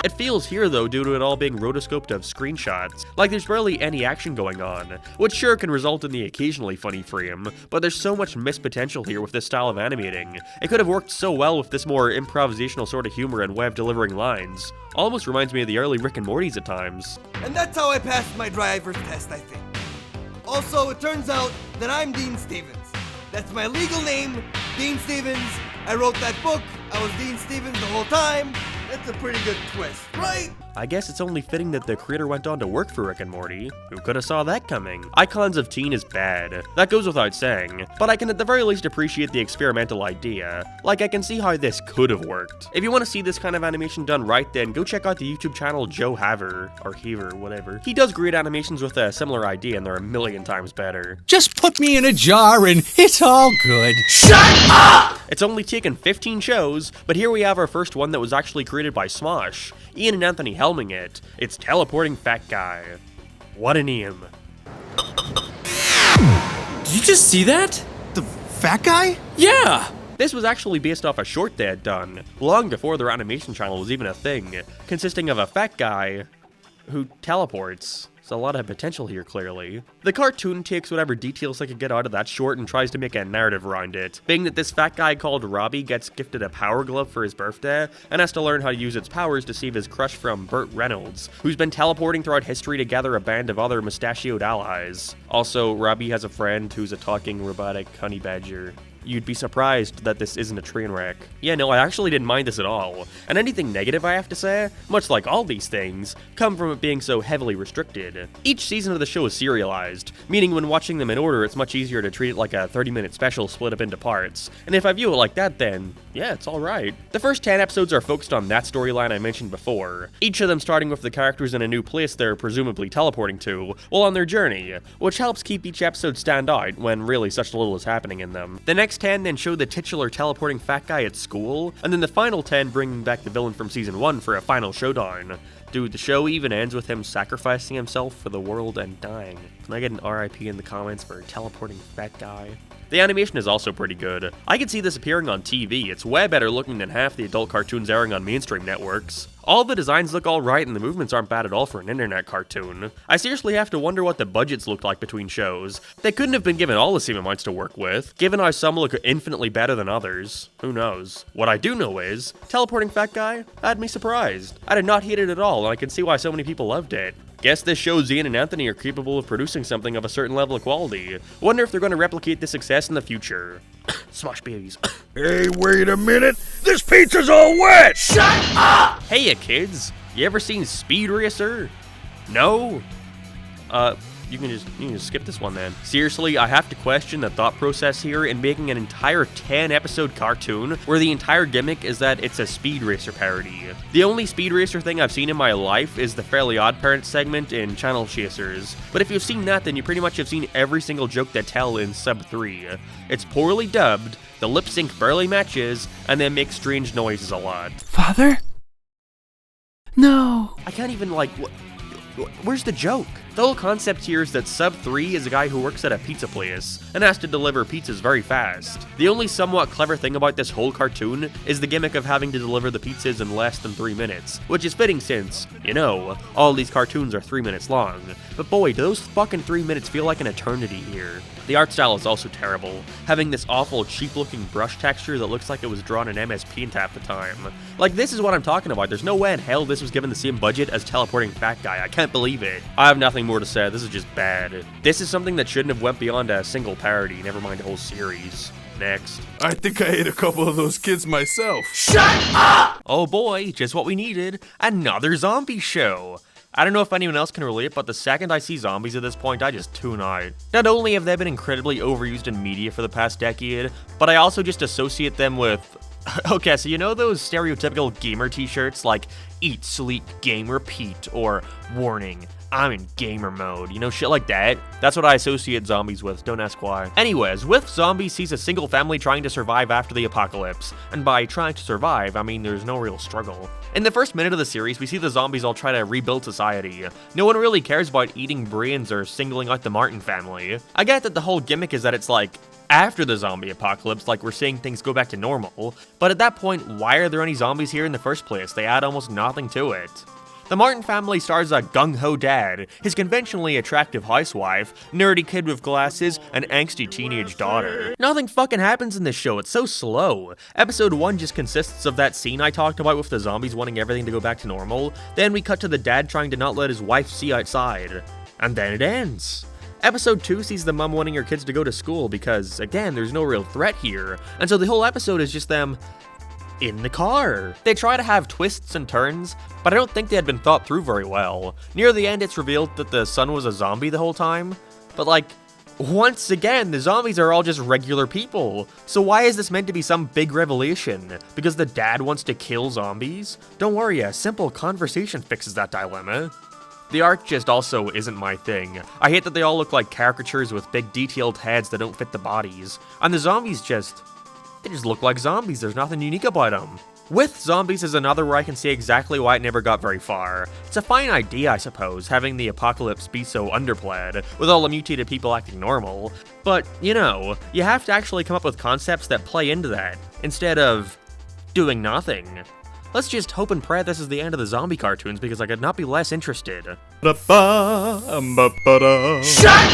It feels here though due to it all being rotoscoped of screenshots. Like there's barely any action going on, which sure can result in the occasionally funny frame, but there's so much missed potential here with this style of animating. It could have worked so well with this more improvisational sort of humor and way of delivering lines. Almost reminds me of the early Rick and Morty's at times. And that's how I passed my driver's test, I think. Also, it turns out that I'm Dean Stevens. That's my legal name, Dean Stevens. I wrote that book. I was Dean Stevens the whole time. That's a pretty good twist, right? I guess it's only fitting that the creator went on to work for Rick and Morty. Who could have saw that coming? Icons of Teen is bad. That goes without saying, but I can at the very least appreciate the experimental idea. Like, I can see how this could have worked. If you want to see this kind of animation done right, then go check out the YouTube channel Joe Haver, or Heaver, whatever. He does great animations with a similar idea and they're a million times better. Just put me in a jar and it's all good. Shut up! It's only taken 15 shows, but here we have our first one that was actually created by Smosh. Ian and Anthony helming it. It's Teleporting Fat Guy. What a name. Did you just see that? The fat guy? Yeah! This was actually based off a short they had done, long before their animation channel was even a thing, consisting of a fat guy who teleports. There's a lot of potential here, clearly. The cartoon takes whatever details they could get out of that short and tries to make a narrative around it, being that this fat guy called Robbie gets gifted a power glove for his birthday, and has to learn how to use its powers to save his crush from Burt Reynolds, who's been teleporting throughout history to gather a band of other mustachioed allies. Also, Robbie has a friend who's a talking robotic honey badger. You'd be surprised that this isn't a train wreck. Yeah, no, I actually didn't mind this at all. And anything negative I have to say, much like all these things, come from it being so heavily restricted. Each season of the show is serialized, meaning when watching them in order it's much easier to treat it like a 30-minute special split up into parts. And if I view it like that then, yeah, it's alright. The first 10 episodes are focused on that storyline I mentioned before, each of them starting with the characters in a new place they're presumably teleporting to, while on their journey, which helps keep each episode stand out when really such little is happening in them. The next 10 then show the titular teleporting fat guy at school, and then the final 10 bringing back the villain from season 1 for a final showdown. Dude, the show even ends with him sacrificing himself for the world and dying. Can I get an RIP in the comments for teleporting fat guy? The animation is also pretty good. I could see this appearing on TV. It's way better looking than half the adult cartoons airing on mainstream networks. All the designs look alright and the movements aren't bad at all for an internet cartoon. I seriously have to wonder what the budgets looked like between shows. They couldn't have been given all the same amounts to work with, given how some look infinitely better than others. Who knows? What I do know is, Teleporting Fat Guy had me surprised. I did not hate it at all, and I can see why so many people loved it. Guess this shows Ian and Anthony are capable of producing something of a certain level of quality. Wonder if they're going to replicate this success in the future. Smosh Babies. Hey, wait a minute! This pizza's all wet! Shut up! Hey, kids. You ever seen Speed Racer? No? you can just skip this one then. Seriously, I have to question the thought process here in making an entire 10-episode cartoon where the entire gimmick is that it's a Speed Racer parody. The only Speed Racer thing I've seen in my life is the Fairly OddParents segment in Channel Chasers, but if you've seen that, then you pretty much have seen every single joke they tell in Sub 3. It's poorly dubbed, the lip sync barely matches, and they make strange noises a lot. Father? No. I can't even, like, where's the joke? The whole concept here is that Sub 3 is a guy who works at a pizza place and has to deliver pizzas very fast. The only somewhat clever thing about this whole cartoon is the gimmick of having to deliver the pizzas in less than 3 minutes, which is fitting since, you know, all these cartoons are 3 minutes long. But boy, do those fucking 3 minutes feel like an eternity here. The art style is also terrible, having this awful cheap-looking brush texture that looks like it was drawn in MS Paint half the time. Like, this is what I'm talking about. There's no way in hell this was given the same budget as Teleporting Fat Guy. I can't believe it. I have nothing more to say. This is just bad. This is something that shouldn't have went beyond a single parody, never mind a whole series. Next. I think I ate a couple of those kids myself. Shut up! Oh boy, just what we needed. Another zombie show. I don't know if anyone else can relate, but the second I see zombies at this point, I just tune out. Not only have they been incredibly overused in media for the past decade, but I also just associate them with... Okay, so you know those stereotypical gamer t-shirts like Eat, Sleep, Game, Repeat, or Warning, I'm in gamer mode, you know, shit like that? That's what I associate zombies with, don't ask why. Anyways, with Zombies sees a single family trying to survive after the apocalypse, and by trying to survive, I mean there's no real struggle. In the first minute of the series, we see the zombies all try to rebuild society. No one really cares about eating brains or singling out the Martin family. I get that the whole gimmick is that it's like, after the zombie apocalypse, like we're seeing things go back to normal, but at that point, why are there any zombies here in the first place? They add almost nothing to it. The Martin family stars a gung-ho dad, his conventionally attractive housewife, nerdy kid with glasses, and angsty teenage daughter. Nothing fucking happens in this show, it's so slow. Episode 1 just consists of that scene I talked about with the zombies wanting everything to go back to normal, then we cut to the dad trying to not let his wife see outside. And then it ends. Episode 2 sees the mom wanting her kids to go to school because, again, there's no real threat here, and so the whole episode is just them in the car. They try to have twists and turns, but I don't think they had been thought through very well. Near the end, it's revealed that the son was a zombie the whole time, but like, once again, the zombies are all just regular people. So why is this meant to be some big revelation? Because the dad wants to kill zombies? Don't worry, a simple conversation fixes that dilemma. The art just also isn't my thing. I hate that they all look like caricatures with big detailed heads that don't fit the bodies. And the zombies they just look like zombies, there's nothing unique about them. With Zombies is another where I can see exactly why it never got very far. It's a fine idea, I suppose, having the apocalypse be so underplayed, with all the mutated people acting normal. But, you know, you have to actually come up with concepts that play into that, instead of doing nothing. Let's just hope and pray this is the end of the zombie cartoons because I could not be less interested. Shut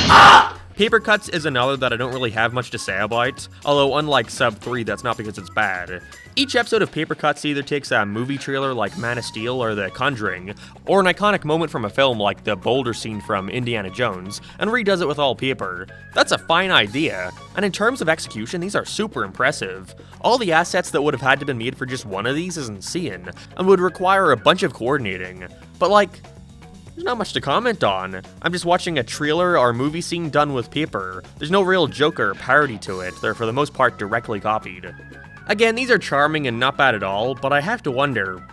up! Paper Cuts is another that I don't really have much to say about, although unlike Sub 3, that's not because it's bad. Each episode of Paper Cuts either takes a movie trailer like Man of Steel or The Conjuring, or an iconic moment from a film like the boulder scene from Indiana Jones, and redoes it with all paper. That's a fine idea, and in terms of execution, these are super impressive. All the assets that would have had to been made for just one of these is insane, and would require a bunch of coordinating. But like, there's not much to comment on. I'm just watching a trailer or movie scene done with paper. There's no real joke or parody to it. They're for the most part directly copied. Again, these are charming and not bad at all, but I have to wonder,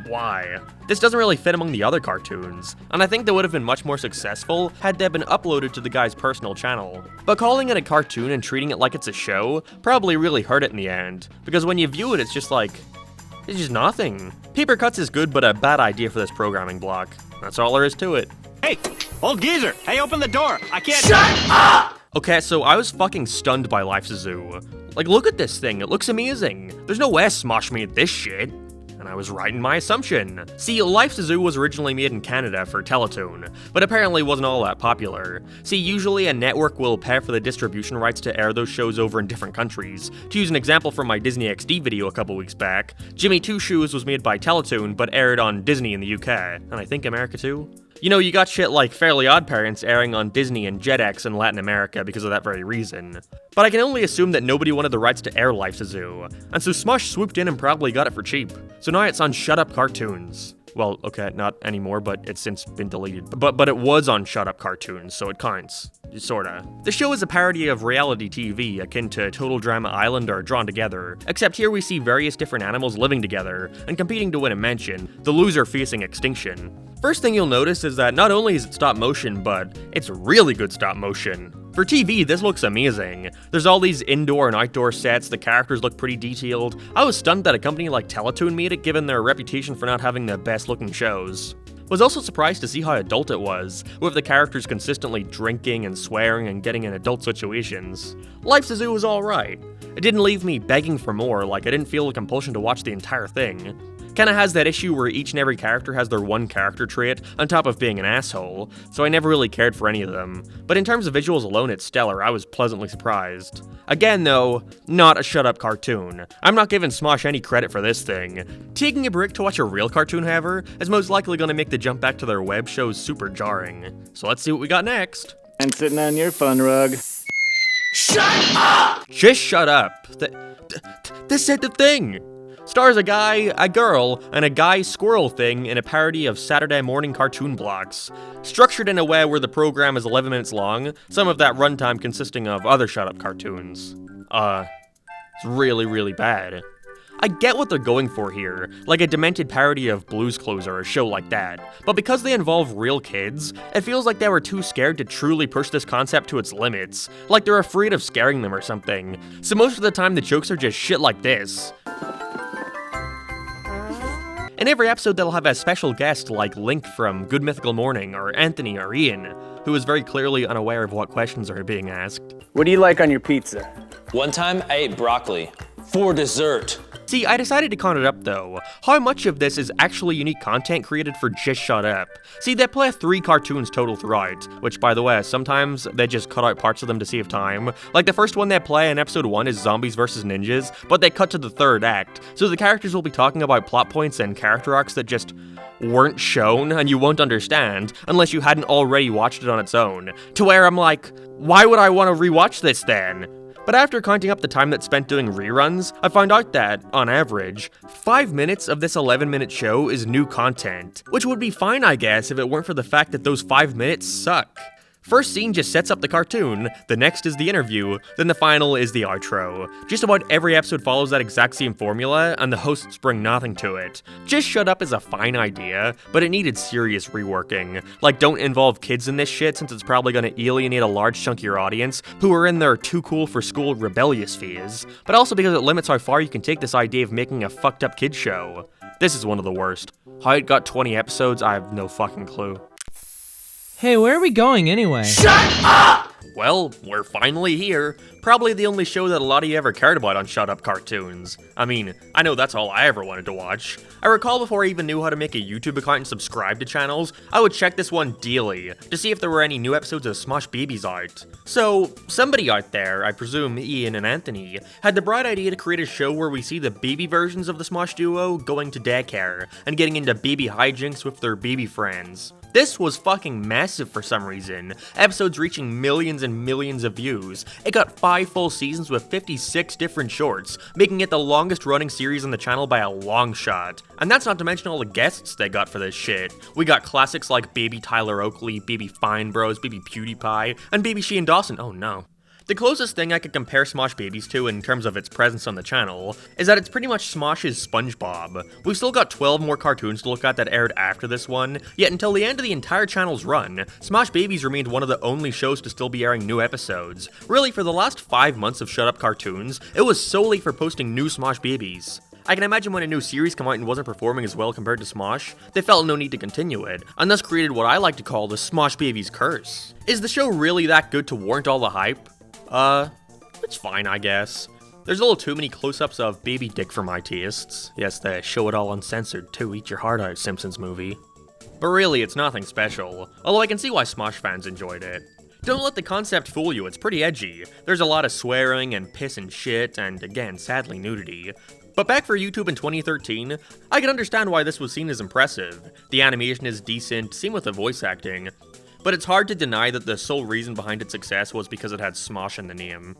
why? This doesn't really fit among the other cartoons, and I think they would have been much more successful had they been uploaded to the guy's personal channel. But calling it a cartoon and treating it like it's a show probably really hurt it in the end, because when you view it, it's just nothing. Paper Cuts is good, but a bad idea for this programming block. That's all there is to it. Hey, old geezer, hey, open the door. I can't— Shut up! Okay, so I was fucking stunned by Life's a Zoo. Like, look at this thing, it looks amazing. There's no way Smosh made this shit. And I was right in my assumption. See, Life's a Zoo was originally made in Canada for Teletoon, but apparently wasn't all that popular. See, usually a network will pay for the distribution rights to air those shows over in different countries. To use an example from my Disney XD video a couple weeks back, Jimmy Two Shoes was made by Teletoon, but aired on Disney in the UK, and I think America too? You know, you got shit like Fairly OddParents airing on Disney and Jetix in Latin America because of that very reason. But I can only assume that nobody wanted the rights to air Life's a Zoo, and so Smosh swooped in and probably got it for cheap. So now it's on Shut Up Cartoons. Well, okay, not anymore, but it's since been deleted. But it was on Shut Up Cartoons, so it counts. Sorta. The show is a parody of reality TV, akin to Total Drama Island or Drawn Together, except here we see various different animals living together and competing to win a mention, the loser facing extinction. First thing you'll notice is that not only is it stop motion, but it's really good stop motion. For TV, this looks amazing. There's all these indoor and outdoor sets, the characters look pretty detailed. I was stunned that a company like Teletoon made it, given their reputation for not having the best looking shows. Was also surprised to see how adult it was, with the characters consistently drinking and swearing and getting in adult situations. Life's a Zoo was alright. It didn't leave me begging for more, like I didn't feel a compulsion to watch the entire thing. Kinda has that issue where each and every character has their one character trait, on top of being an asshole, so I never really cared for any of them. But in terms of visuals alone, it's stellar. I was pleasantly surprised. Again though, not a shut-up cartoon. I'm not giving Smosh any credit for this thing. Taking a break to watch a real cartoon, however, is most likely gonna make the jump back to their web shows super jarring. So let's see what we got next. And sitting on your fun rug. Shut up! Just shut up. This said the thing! Stars a guy, a girl, and a guy squirrel thing in a parody of Saturday morning cartoon blocks. Structured in a way where the program is 11 minutes long, some of that runtime consisting of other shut-up cartoons. It's really bad. I get what they're going for here, like a demented parody of Blue's Clues or a show like that, but because they involve real kids, it feels like they were too scared to truly push this concept to its limits, like they're afraid of scaring them or something, so most of the time the jokes are just shit like this. In every episode, they'll have a special guest like Link from Good Mythical Morning, or Anthony or Ian, who is very clearly unaware of what questions are being asked. What do you like on your pizza? One time, I ate broccoli. For dessert. See, I decided to count it up though. How much of this is actually unique content created for Just Shut Up? See, they play 3 cartoons total throughout, which by the way, sometimes they just cut out parts of them to save time. Like the first one they play in episode 1 is Zombies vs. Ninjas, but they cut to the 3rd act, so the characters will be talking about plot points and character arcs that just weren't shown and you won't understand unless you hadn't already watched it on its own. To where I'm like, why would I want to rewatch this then? But after counting up the time that's spent doing reruns, I found out that, on average, 5 minutes of this 11-minute show is new content, which would be fine I guess if it weren't for the fact that those 5 minutes suck. First scene just sets up the cartoon, the next is the interview, then the final is the outro. Just about every episode follows that exact same formula, and the hosts bring nothing to it. Just Shut Up is a fine idea, but it needed serious reworking. Like, don't involve kids in this shit since it's probably gonna alienate a large chunk of your audience, who are in their too cool for school rebellious phase, but also because it limits how far you can take this idea of making a fucked up kids show. This is one of the worst. How it got 20 episodes, I have no fucking clue. Hey, where are we going anyway? Shut up! Well, we're finally here. Probably the only show that a lot of you ever cared about on Shut Up Cartoons. I mean, I know that's all I ever wanted to watch. I recall before I even knew how to make a YouTube account and subscribe to channels, I would check this one daily to see if there were any new episodes of Smosh Babies out. So, somebody out there, I presume Ian and Anthony, had the bright idea to create a show where we see the baby versions of the Smosh duo going to daycare and getting into baby hijinks with their baby friends. This was fucking massive for some reason, episodes reaching millions and millions of views. It got 5 full seasons with 56 different shorts, making it the longest running series on the channel by a long shot. And that's not to mention all the guests they got for this shit. We got classics like Baby Tyler Oakley, Baby Fine Bros, Baby PewDiePie, and Baby Shane Dawson. Oh no. The closest thing I could compare Smosh Babies to in terms of its presence on the channel is that it's pretty much Smosh's SpongeBob. We've still got 12 more cartoons to look at that aired after this one, yet until the end of the entire channel's run, Smosh Babies remained one of the only shows to still be airing new episodes. Really, for the last 5 months of Shut Up Cartoons, it was solely for posting new Smosh Babies. I can imagine when a new series came out and wasn't performing as well compared to Smosh, they felt no need to continue it, and thus created what I like to call the Smosh Babies curse. Is the show really that good to warrant all the hype? It's fine, I guess. There's a little too many close-ups of baby dick for my tastes. Yes, they show it all uncensored too, eat your heart out, Simpsons movie. But really, it's nothing special, although I can see why Smosh fans enjoyed it. Don't let the concept fool you, it's pretty edgy. There's a lot of swearing and piss and shit, and again, sadly, nudity. But back for YouTube in 2013, I can understand why this was seen as impressive. The animation is decent, same with the voice acting. But it's hard to deny that the sole reason behind its success was because it had Smosh in the name.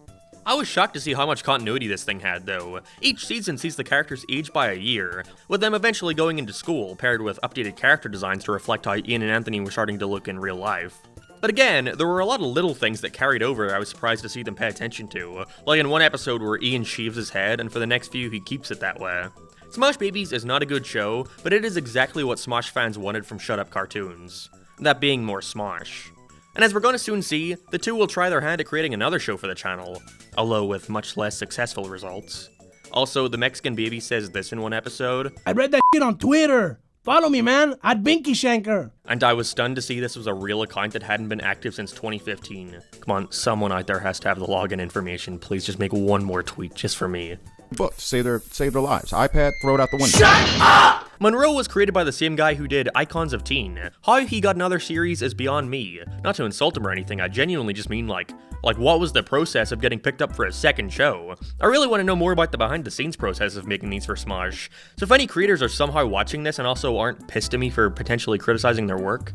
I was shocked to see how much continuity this thing had, though. Each season sees the characters age by a year, with them eventually going into school, paired with updated character designs to reflect how Ian and Anthony were starting to look in real life. But again, there were a lot of little things that carried over I was surprised to see them pay attention to, like in one episode where Ian shaves his head, and for the next few he keeps it that way. Smosh Babies is not a good show, but it is exactly what Smosh fans wanted from Shut Up cartoons, that being more Smosh. And as we're going to soon see, the two will try their hand at creating another show for the channel, although with much less successful results. Also, the Mexican baby says this in one episode. I read that shit on Twitter. Follow me, man, at Binky Shanker. And I was stunned to see this was a real account that hadn't been active since 2015. Come on, someone out there has to have the login information. Please just make one more tweet just for me. Books, save their lives. iPad, throw it out the window. Shut up! Munroe was created by the same guy who did Icons of Teen. How he got another series is beyond me. Not to insult him or anything, I genuinely just mean like what was the process of getting picked up for a second show? I really want to know more about the behind the scenes process of making these for Smosh. So if any creators are somehow watching this and also aren't pissed at me for potentially criticizing their work,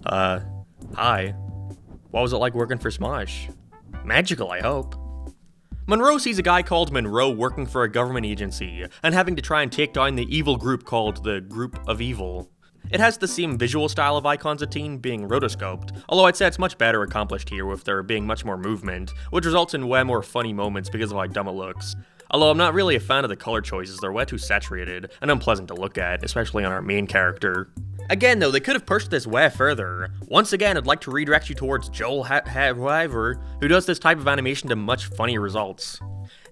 hi. What was it like working for Smosh? Magical, I hope. Munroe sees a guy called Munroe working for a government agency, and having to try and take down the evil group called the Group of Evil. It has the same visual style of Icons of Teen, being rotoscoped, although I'd say it's much better accomplished here with there being much more movement, which results in way more funny moments because of how dumb it looks. Although I'm not really a fan of the color choices, they're way too saturated, and unpleasant to look at, especially on our main character. Again though, they could have pushed this way further. Once again, I'd like to redirect you towards Joel However, who does this type of animation to much funnier results.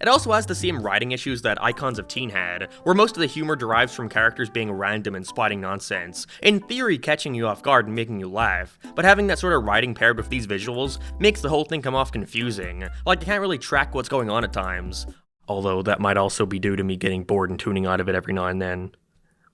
It also has the same writing issues that Icons of Teen had, where most of the humor derives from characters being random and spouting nonsense, in theory catching you off guard and making you laugh, but having that sort of writing paired with these visuals makes the whole thing come off confusing, like you can't really track what's going on at times. Although that might also be due to me getting bored and tuning out of it every now and then.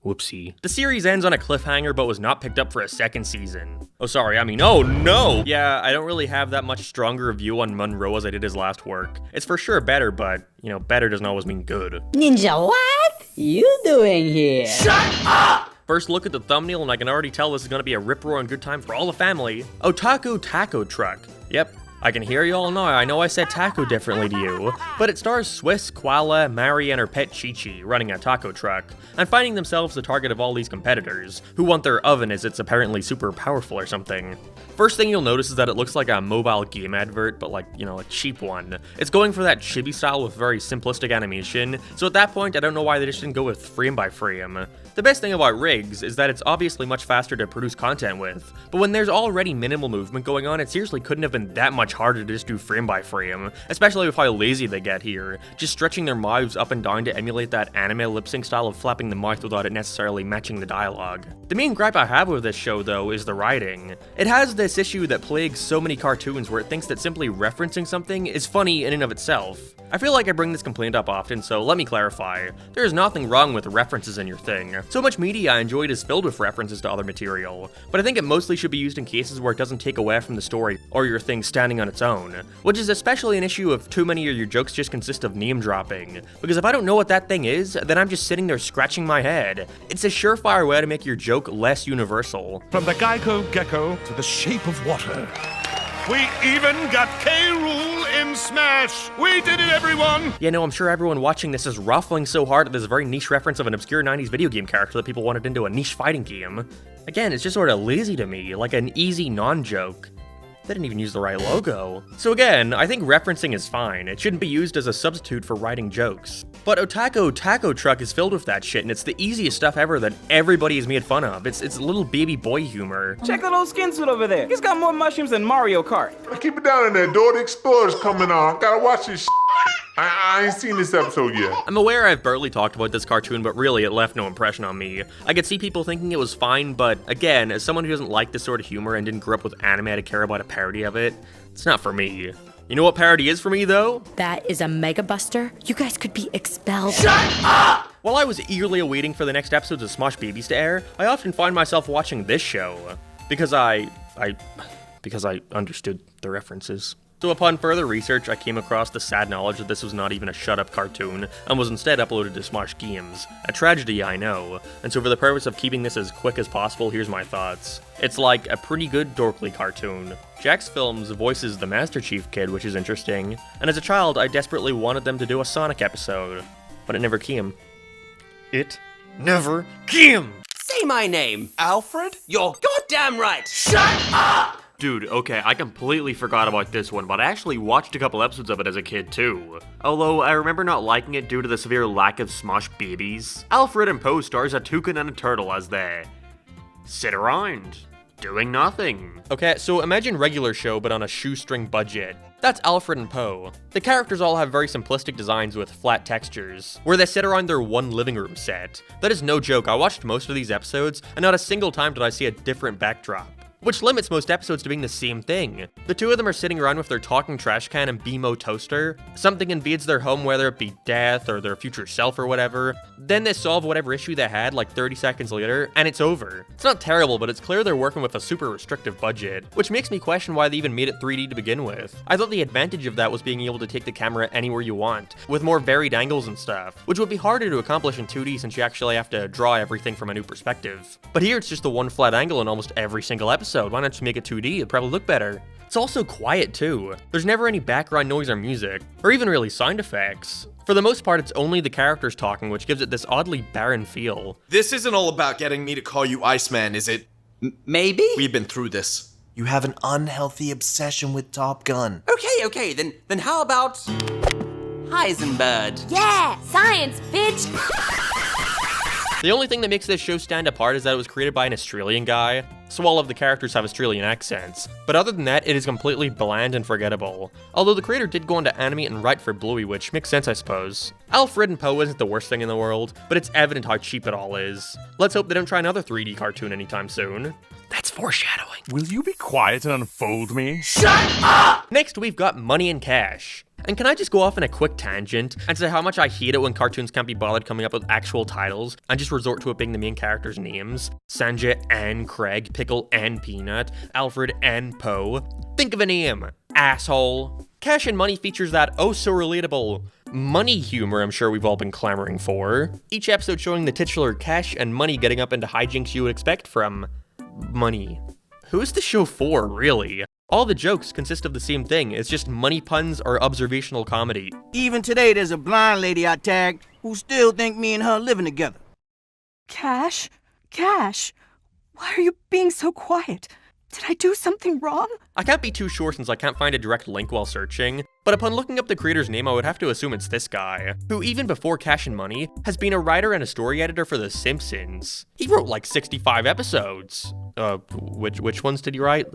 Whoopsie. The series ends on a cliffhanger but was not picked up for a second season. Oh no! Yeah, I don't really have that much stronger review on Munroe as I did his last work. It's for sure better, but, better doesn't always mean good. Ninja, what you doing here? Shut up! First look at the thumbnail and I can already tell this is gonna be a rip-roaring good time for all the family. Otaku Taco Truck. Yep. I can hear you all now. I know I said taco differently to you, but it stars Swiss, Koala, Mari, and her pet Chi-Chi running a taco truck, and finding themselves the target of all these competitors, who want their oven as it's apparently super powerful or something. First thing you'll notice is that it looks like a mobile game advert, but a cheap one. It's going for that chibi style with very simplistic animation, so at that point I don't know why they just didn't go with frame by frame. The best thing about rigs is that it's obviously much faster to produce content with, but when there's already minimal movement going on, it seriously couldn't have been that much harder to just do frame by frame, especially with how lazy they get here, just stretching their mouths up and down to emulate that anime lip sync style of flapping the mouth without it necessarily matching the dialogue. The main gripe I have with this show though is the writing. It has this issue that plagues so many cartoons where it thinks that simply referencing something is funny in and of itself. I feel like I bring this complaint up often, so let me clarify. There is nothing wrong with references in your thing. So much media I enjoyed is filled with references to other material, but I think it mostly should be used in cases where it doesn't take away from the story or your thing standing on its own, which is especially an issue if too many of your jokes just consist of name dropping, because if I don't know what that thing is, then I'm just sitting there scratching my head. It's a surefire way to make your joke less universal. From the Geico Gecko to the shape of water. We even got K. Rool in Smash! We did it, everyone! Yeah, no, I'm sure everyone watching this is ruffling so hard at this very niche reference of an obscure 90s video game character that people wanted into a niche fighting game. Again, it's just sort of lazy to me, like an easy non-joke. They didn't even use the right logo. So again, I think referencing is fine. It shouldn't be used as a substitute for writing jokes. But Otaku Taco Truck is filled with that shit, and it's the easiest stuff ever that everybody has made fun of. It's little baby boy humor. Check out old skin suit over there. He's got more mushrooms than Mario Kart. Keep it down in there, door. The Explorer's coming on. Gotta watch this shit. I ain't seen this episode yet. I'm aware I've barely talked about this cartoon, but really it left no impression on me. I could see people thinking it was fine, but again, as someone who doesn't like this sort of humor and didn't grow up with anime to care about a parody of it, it's not for me. You know what parody is for me, though? That is a Mega Buster. You guys could be expelled. Shut up! While I was eagerly awaiting for the next episodes of Smosh Babies to air, I often find myself watching this show. Because I understood the references. So upon further research, I came across the sad knowledge that this was not even a shut-up cartoon, and was instead uploaded to Smosh Games. A tragedy, I know, and so for the purpose of keeping this as quick as possible, here's my thoughts. It's like a pretty good dorkly cartoon. Jax Films voices the Master Chief Kid, which is interesting, and as a child, I desperately wanted them to do a Sonic episode, but it never came. It never came! Say my name, Alfred. You're goddamn right. Shut up! Dude, okay, I completely forgot about this one, but I actually watched a couple episodes of it as a kid too. Although, I remember not liking it due to the severe lack of Smosh Babies. Alfred and Poe stars a toucan and a turtle as they sit around, doing nothing. Okay, so imagine regular show, but on a shoestring budget. That's Alfred and Poe. The characters all have very simplistic designs with flat textures, where they sit around their one living room set. That is no joke, I watched most of these episodes, and not a single time did I see a different backdrop, which limits most episodes to being the same thing. The two of them are sitting around with their talking trash can and BMO toaster. Something invades their home, whether it be death or their future self or whatever. Then they solve whatever issue they had like 30 seconds later, and it's over. It's not terrible, but it's clear they're working with a super restrictive budget, which makes me question why they even made it 3D to begin with. I thought the advantage of that was being able to take the camera anywhere you want, with more varied angles and stuff, which would be harder to accomplish in 2D since you actually have to draw everything from a new perspective. But here it's just the one flat angle in almost every single episode. Why not just make it 2D? It'd probably look better. It's also quiet too. There's never any background noise or music, or even really sound effects. For the most part, it's only the characters talking, which gives it this oddly barren feel. This isn't all about getting me to call you Iceman, is it? Maybe? We've been through this. You have an unhealthy obsession with Top Gun. Okay, then how about Heisenberg? Yeah, science, bitch! The only thing that makes this show stand apart is that it was created by an Australian guy, so all of the characters have Australian accents. But other than that, it is completely bland and forgettable. Although the creator did go on to animate and write for Bluey, which makes sense I suppose. Alfred and Poe isn't the worst thing in the world, but it's evident how cheap it all is. Let's hope they don't try another 3D cartoon anytime soon. That's foreshadowing. Will you be quiet and unfold me? Shut up! Next, we've got Money and Cash. And can I just go off on a quick tangent and say how much I hate it when cartoons can't be bothered coming up with actual titles and just resort to it being the main characters' names? Sanjay and Craig, Pickle and Peanut, Alfred and Poe. Think of a name. Asshole. Cash and Money features that oh so relatable money humor I'm sure we've all been clamoring for. Each episode showing the titular Cash and Money getting up into hijinks you would expect from Money. Who is the show for, really? All the jokes consist of the same thing, it's just money puns or observational comedy. Even today there's a blind lady I tagged who still think me and her living together. Cash? Cash? Why are you being so quiet? Did I do something wrong? I can't be too sure since I can't find a direct link while searching, but upon looking up the creator's name I would have to assume it's this guy, who even before Cash and Money, has been a writer and a story editor for The Simpsons. He wrote like 65 episodes. Which ones did he write?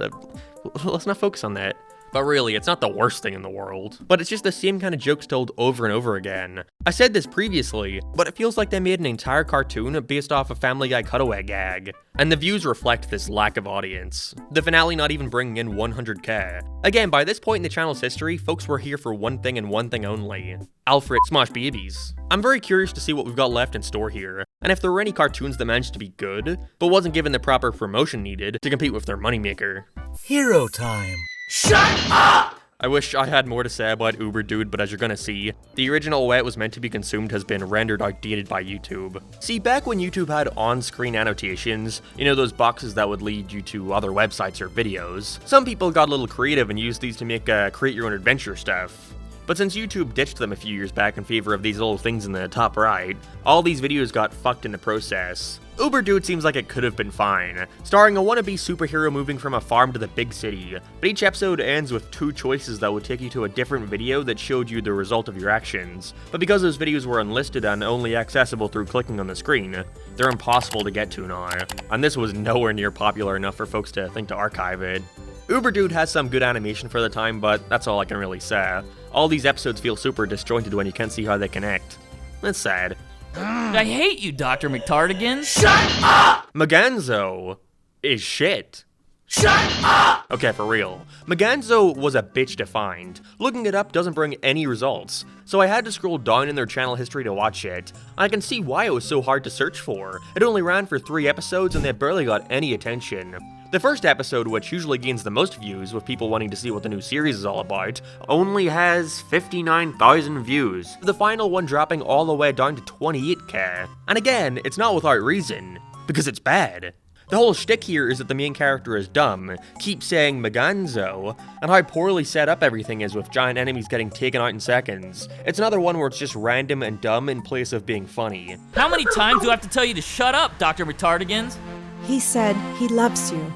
Let's not focus on that. But really, it's not the worst thing in the world. But it's just the same kind of jokes told over and over again. I said this previously, but it feels like they made an entire cartoon based off a Family Guy cutaway gag. And the views reflect this lack of audience. The finale not even bringing in 100k. Again, by this point in the channel's history, folks were here for one thing and one thing only. Alfred Smosh Babies. I'm very curious to see what we've got left in store here, and if there were any cartoons that managed to be good, but wasn't given the proper promotion needed to compete with their moneymaker. Hero time. Shut up! I wish I had more to say about Uberdude, but as you're gonna see, the original way it was meant to be consumed has been rendered outdated by YouTube. See, back when YouTube had on-screen annotations, you know those boxes that would lead you to other websites or videos, some people got a little creative and used these to make create your own adventure stuff. But since YouTube ditched them a few years back in favor of these little things in the top right, all these videos got fucked in the process. Uberdude seems like it could have been fine, starring a wannabe superhero moving from a farm to the big city, but each episode ends with two choices that would take you to a different video that showed you the result of your actions. But because those videos were unlisted and only accessible through clicking on the screen, they're impossible to get to now, and this was nowhere near popular enough for folks to think to archive it. Uberdude has some good animation for the time, but that's all I can really say. All these episodes feel super disjointed when you can't see how they connect. That's sad. I hate you, Dr. McTardigans. Shut up! Maganzo is shit. Shut up! Okay, for real. Maganzo was a bitch to find. Looking it up doesn't bring any results, so I had to scroll down in their channel history to watch it. I can see why it was so hard to search for. It only ran for 3 episodes and they barely got any attention. The first episode, which usually gains the most views with people wanting to see what the new series is all about, only has 59,000 views, the final one dropping all the way down to 28k. And again, it's not without reason, because it's bad. The whole shtick here is that the main character is dumb, keeps saying Maganzo, and how poorly set up everything is with giant enemies getting taken out in seconds. It's another one where it's just random and dumb in place of being funny. How many times do I have to tell you to shut up, Dr. Retardigans? He said he loves you.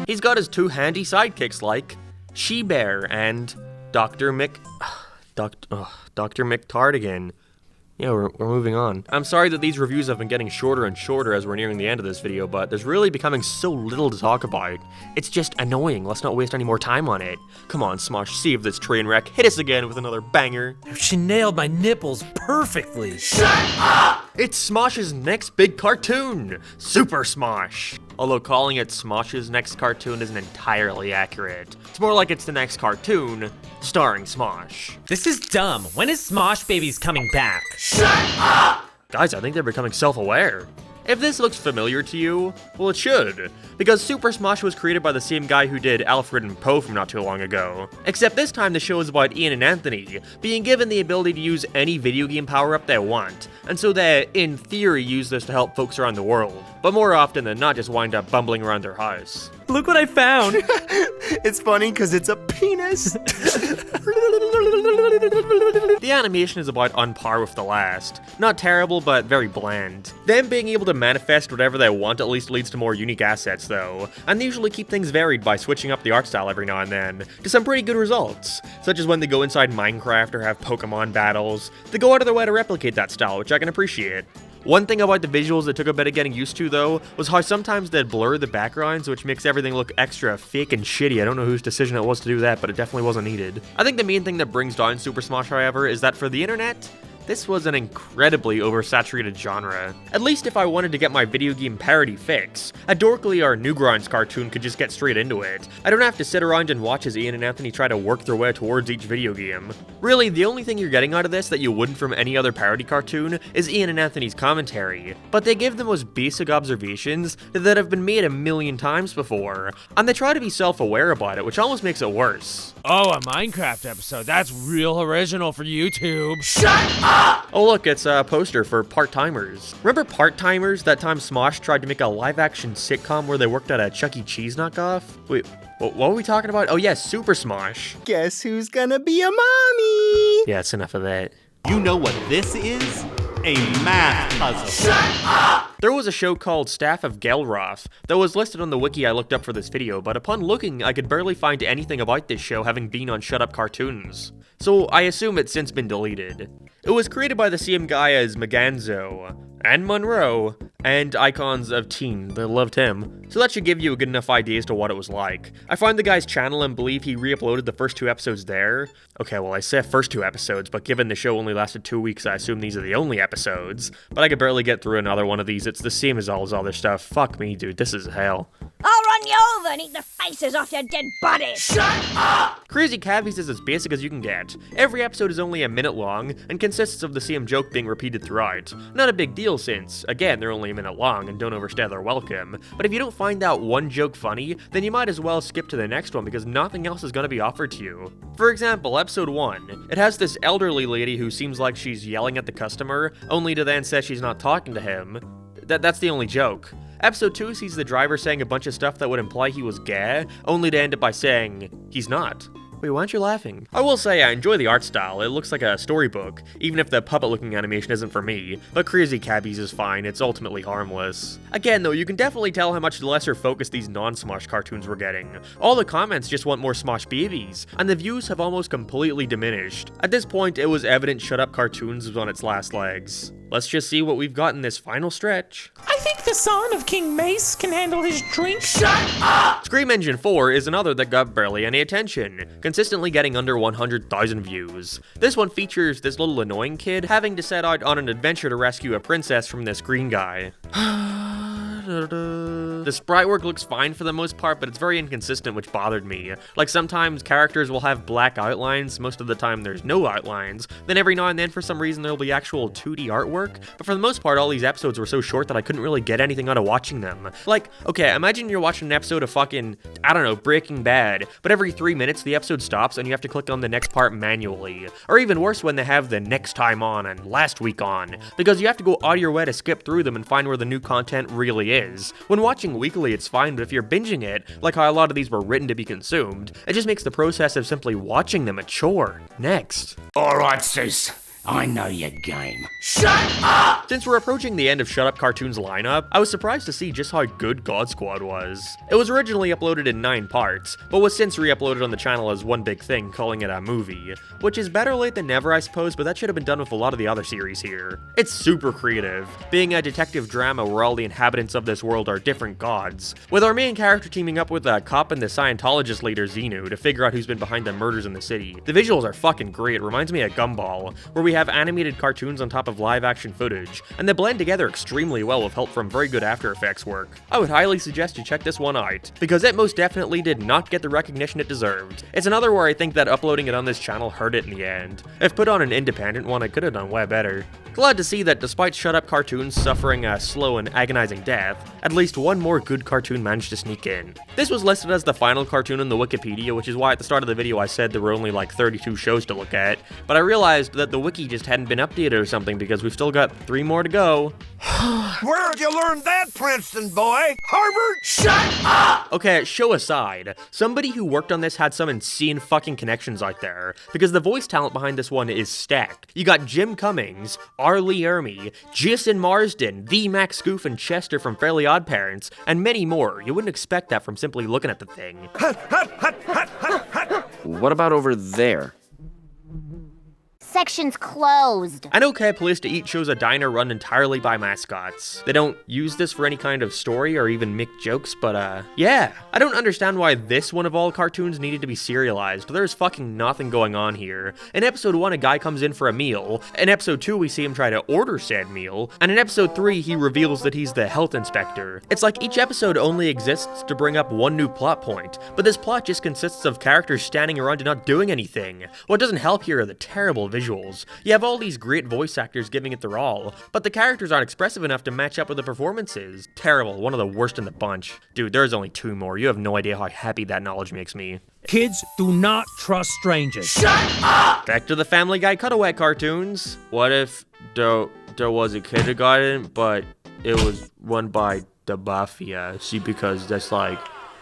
He's got his two handy sidekicks like She-Bear and Dr. McTardigan. Yeah, we're moving on. I'm sorry that these reviews have been getting shorter and shorter as we're nearing the end of this video, but there's really becoming so little to talk about. It's just annoying. Let's not waste any more time on it. Come on, Smosh, save this train wreck. Hit us again with another banger. She nailed my nipples perfectly. Shut up! It's Smosh's next big cartoon, Super Smosh. Although calling it Smosh's next cartoon isn't entirely accurate. It's more like it's the next cartoon, starring Smosh. This is dumb. When is Smosh Babies coming back? Shut up! Guys, I think they're becoming self-aware. If this looks familiar to you, well it should, because Super Smosh was created by the same guy who did Alfred and Poe from not too long ago. Except this time the show is about Ian and Anthony being given the ability to use any video game power-up they want, and so they, in theory, use this to help folks around the world, but more often than not just wind up bumbling around their house. Look what I found! It's funny because it's a penis. The animation is about on par with the last. Not terrible, but very bland. Them being able to manifest whatever they want at least leads to more unique assets though, and they usually keep things varied by switching up the art style every now and then, to some pretty good results, such as when they go inside Minecraft or have Pokemon battles. They go out of their way to replicate that style, which I can appreciate. One thing about the visuals that took a bit of getting used to though, was how sometimes they'd blur the backgrounds, which makes everything look extra fake and shitty. I don't know whose decision it was to do that, but it definitely wasn't needed. I think the main thing that brings down Super Smosh, however, is that for the internet, this was an incredibly oversaturated genre. At least if I wanted to get my video game parody fix, a Dorkly or Newgrounds cartoon could just get straight into it. I don't have to sit around and watch as Ian and Anthony try to work their way towards each video game. Really, the only thing you're getting out of this that you wouldn't from any other parody cartoon is Ian and Anthony's commentary, but they give the most basic observations that have been made a million times before, and they try to be self-aware about it, which almost makes it worse. Oh, a Minecraft episode. That's real original for YouTube. Shut up! Oh look, it's a poster for Part-Timers. Remember Part-Timers? That time Smosh tried to make a live-action sitcom where they worked at a Chuck E. Cheese knockoff? Wait, what were we talking about? Oh yeah, Super Smosh. Guess who's gonna be a mommy? Yeah, it's enough of that. You know what this is? A math puzzle. Shut up! There was a show called Staff of Gelroth that was listed on the wiki I looked up for this video, but upon looking, I could barely find anything about this show having been on Shut Up Cartoons. So I assume it's since been deleted. It was created by the same guy as Maganzo, and Munroe, and Icons of Teen. They loved him. So that should give you a good enough idea as to what it was like. I found the guy's channel and believe he re-uploaded the first 2 episodes there. Okay, well I say first 2 episodes, but given the show only lasted 2 weeks, I assume these are the only episodes. But I could barely get through another one of these. It's the same as all his other stuff. Fuck me, dude. This is hell. I'll run you over and eat the faces off your dead bodies. Shut up! Crazy Cabbies is as basic as you can get. Every episode is only a minute long and consists of the same joke being repeated throughout. Not a big deal since, again, they're only a minute long and don't overstay their welcome. But if you don't find that one joke funny, then you might as well skip to the next one because nothing else is going to be offered to you. For example, episode 1. It has this elderly lady who seems like she's yelling at the customer, only to then say she's not talking to him. That's the only joke. Episode 2 sees the driver saying a bunch of stuff that would imply he was gay, only to end up by saying he's not. Wait, why aren't you laughing? I will say I enjoy the art style. It looks like a storybook, even if the puppet-looking animation isn't for me. But Crazy Cabbies is fine. It's ultimately harmless. Again, though, you can definitely tell how much lesser focus these non-Smosh cartoons were getting. All the comments just want more Smosh Babies, and the views have almost completely diminished. At this point, it was evident Shut Up Cartoons was on its last legs. Let's just see what we've got in this final stretch. I think the son of King Mace can handle his drink. Shut up! Scream Engine 4 is another that got barely any attention, consistently getting under 100,000 views. This one features this little annoying kid having to set out on an adventure to rescue a princess from this green guy. The sprite work looks fine for the most part, but it's very inconsistent, which bothered me. Like, sometimes characters will have black outlines, most of the time there's no outlines, then every now and then for some reason there'll be actual 2D artwork, but for the most part all these episodes were so short that I couldn't really get anything out of watching them. Like, okay, imagine you're watching an episode of fucking, I don't know, Breaking Bad, but every 3 minutes the episode stops and you have to click on the next part manually. Or even worse when they have the next time on and last week on, because you have to go out of your way to skip through them and find where the new content really is. When watching weekly it's fine, but if you're binging it, like how a lot of these were written to be consumed, it just makes the process of simply watching them a chore. Next. Alright, Sis. I know your game. Shut up! Since we're approaching the end of Shut Up Cartoon's lineup, I was surprised to see just how good God Squad was. It was originally uploaded in 9 parts, but was since re-uploaded on the channel as one big thing, calling it a movie. Which is better late than never, I suppose, but that should have been done with a lot of the other series here. It's super creative, being a detective drama where all the inhabitants of this world are different gods, with our main character teaming up with a cop and the Scientologist leader Xenu to figure out who's been behind the murders in the city. The visuals are fucking great, it reminds me of Gumball, where we have animated cartoons on top of live action footage, and they blend together extremely well with help from very good After Effects work. I would highly suggest you check this one out, because it most definitely did not get the recognition it deserved. It's another where I think that uploading it on this channel hurt it in the end. If put on an independent one, I could have done way better. Glad to see that despite Shut Up Cartoons suffering a slow and agonizing death, at least one more good cartoon managed to sneak in. This was listed as the final cartoon in the Wikipedia, which is why at the start of the video I said there were only like 32 shows to look at, but I realized that the wiki just hadn't been updated or something because we've still got 3 more to go. Where'd you learn that, Princeton boy? Harvard? Shut up! Okay, show aside, somebody who worked on this had some insane fucking connections out there, because the voice talent behind this one is stacked. You got Jim Cummings, R. Lee Ermey, Jason Marsden, the Max Goof and Chester from Fairly Odd Parents, and many more. You wouldn't expect that from simply looking at the thing. What about over there? Section's closed. I know Place to Eat shows a diner run entirely by mascots. They don't use this for any kind of story or even make jokes, but yeah. I don't understand why this one of all cartoons needed to be serialized. There's fucking nothing going on here. In episode 1, a guy comes in for a meal. In episode 2, we see him try to order said meal. And in episode 3, he reveals that he's the health inspector. It's like each episode only exists to bring up one new plot point, but this plot just consists of characters standing around and not doing anything. What doesn't help here are the terrible visuals. You have all these great voice actors giving it their all, but the characters aren't expressive enough to match up with the performances. Terrible, one of the worst in the bunch. Dude, there's only 2 more. You have no idea how happy that knowledge makes me. Kids do not trust strangers. Shut up! Back to the Family Guy cutaway cartoons. What if there was a kindergarten, but it was run by the mafia? See, because that's like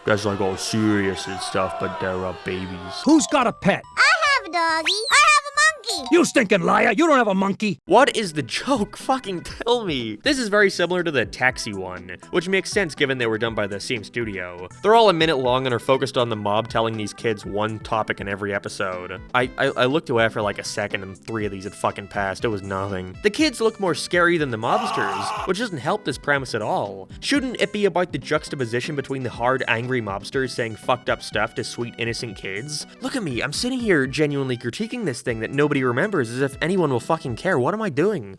all serious and stuff, but there are babies. Who's got a pet? I have a doggy. I have a monkey. You stinking liar! You don't have a monkey! What is the joke? Fucking tell me! This is very similar to the Taxi one, which makes sense given they were done by the same studio. They're all a minute long and are focused on the mob telling these kids one topic in every episode. I looked away for like a second and 3 of these had fucking passed. It was nothing. The kids look more scary than the mobsters, which doesn't help this premise at all. Shouldn't it be about the juxtaposition between the hard, angry mobsters saying fucked up stuff to sweet, innocent kids? Look at me, I'm sitting here genuinely critiquing this thing that nobody remembers as if anyone will fucking care. What am I doing?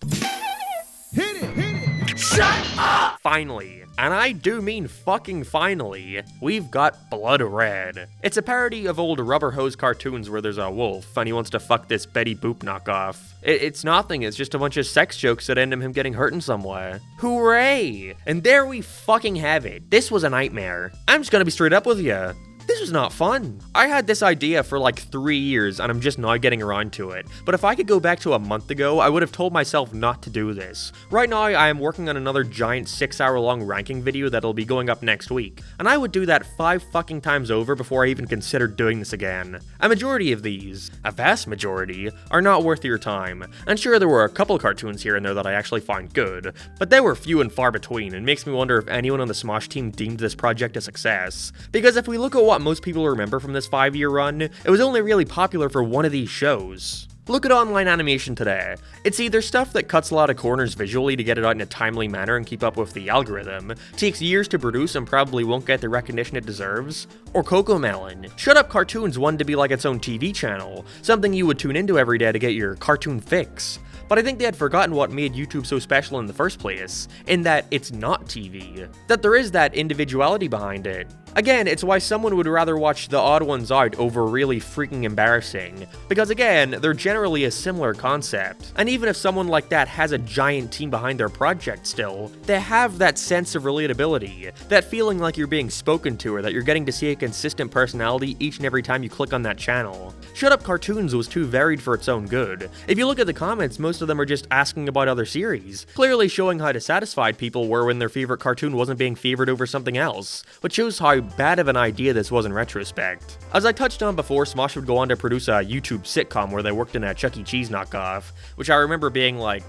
Hit it! Shut up! Finally, and I do mean fucking finally, we've got Blood Red. It's a parody of old Rubber Hose cartoons where there's a wolf and he wants to fuck this Betty Boop knockoff. It's nothing, it's just a bunch of sex jokes that end in him getting hurt in some way. Hooray! And there we fucking have it. This was a nightmare. I'm just gonna be straight up with you. This was not fun. I had this idea for like 3 years and I'm just not getting around to it. But if I could go back to a month ago, I would have told myself not to do this. Right now, I am working on another giant 6-hour-long ranking video that'll be going up next week. And I would do that 5 fucking times over before I even considered doing this again. A majority of these, a vast majority, are not worth your time. And sure, there were a couple cartoons here and there that I actually find good, but they were few and far between and makes me wonder if anyone on the Smosh team deemed this project a success. Because if we look at what most people remember from this 5-year run, it was only really popular for one of these shows. Look at online animation today. It's either stuff that cuts a lot of corners visually to get it out in a timely manner and keep up with the algorithm, takes years to produce and probably won't get the recognition it deserves, or Cocomelon. Shut Up Cartoons wanted to be like its own TV channel, something you would tune into every day to get your cartoon fix. But I think they had forgotten what made YouTube so special in the first place, in that it's not TV. That there is that individuality behind it. Again, it's why someone would rather watch The Odd Ones Out over Really Freaking Embarrassing, because again, they're generally a similar concept. And even if someone like that has a giant team behind their project still, they have that sense of relatability, that feeling like you're being spoken to or that you're getting to see a consistent personality each and every time you click on that channel. Shut Up Cartoons was too varied for its own good. If you look at the comments, most of them are just asking about other series, clearly showing how dissatisfied people were when their favorite cartoon wasn't being favored over something else, which shows how bad of an idea this was in retrospect. As I touched on before, Smosh would go on to produce a YouTube sitcom where they worked in a Chuck E. Cheese knockoff, which I remember being like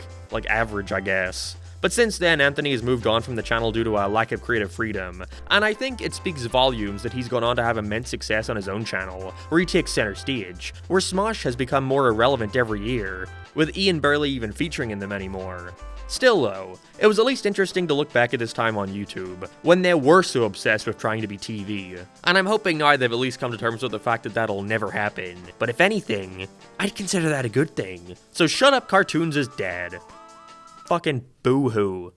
average, I guess. But since then, Anthony has moved on from the channel due to a lack of creative freedom, and I think it speaks volumes that he's gone on to have immense success on his own channel, where he takes center stage, where Smosh has become more irrelevant every year, with Ian barely even featuring in them anymore. Still though, it was at least interesting to look back at his time on YouTube, when they were so obsessed with trying to be TV. And I'm hoping now they've at least come to terms with the fact that that'll never happen. But if anything, I'd consider that a good thing. So Shut Up Cartoons is dead. Fucking boo-hoo.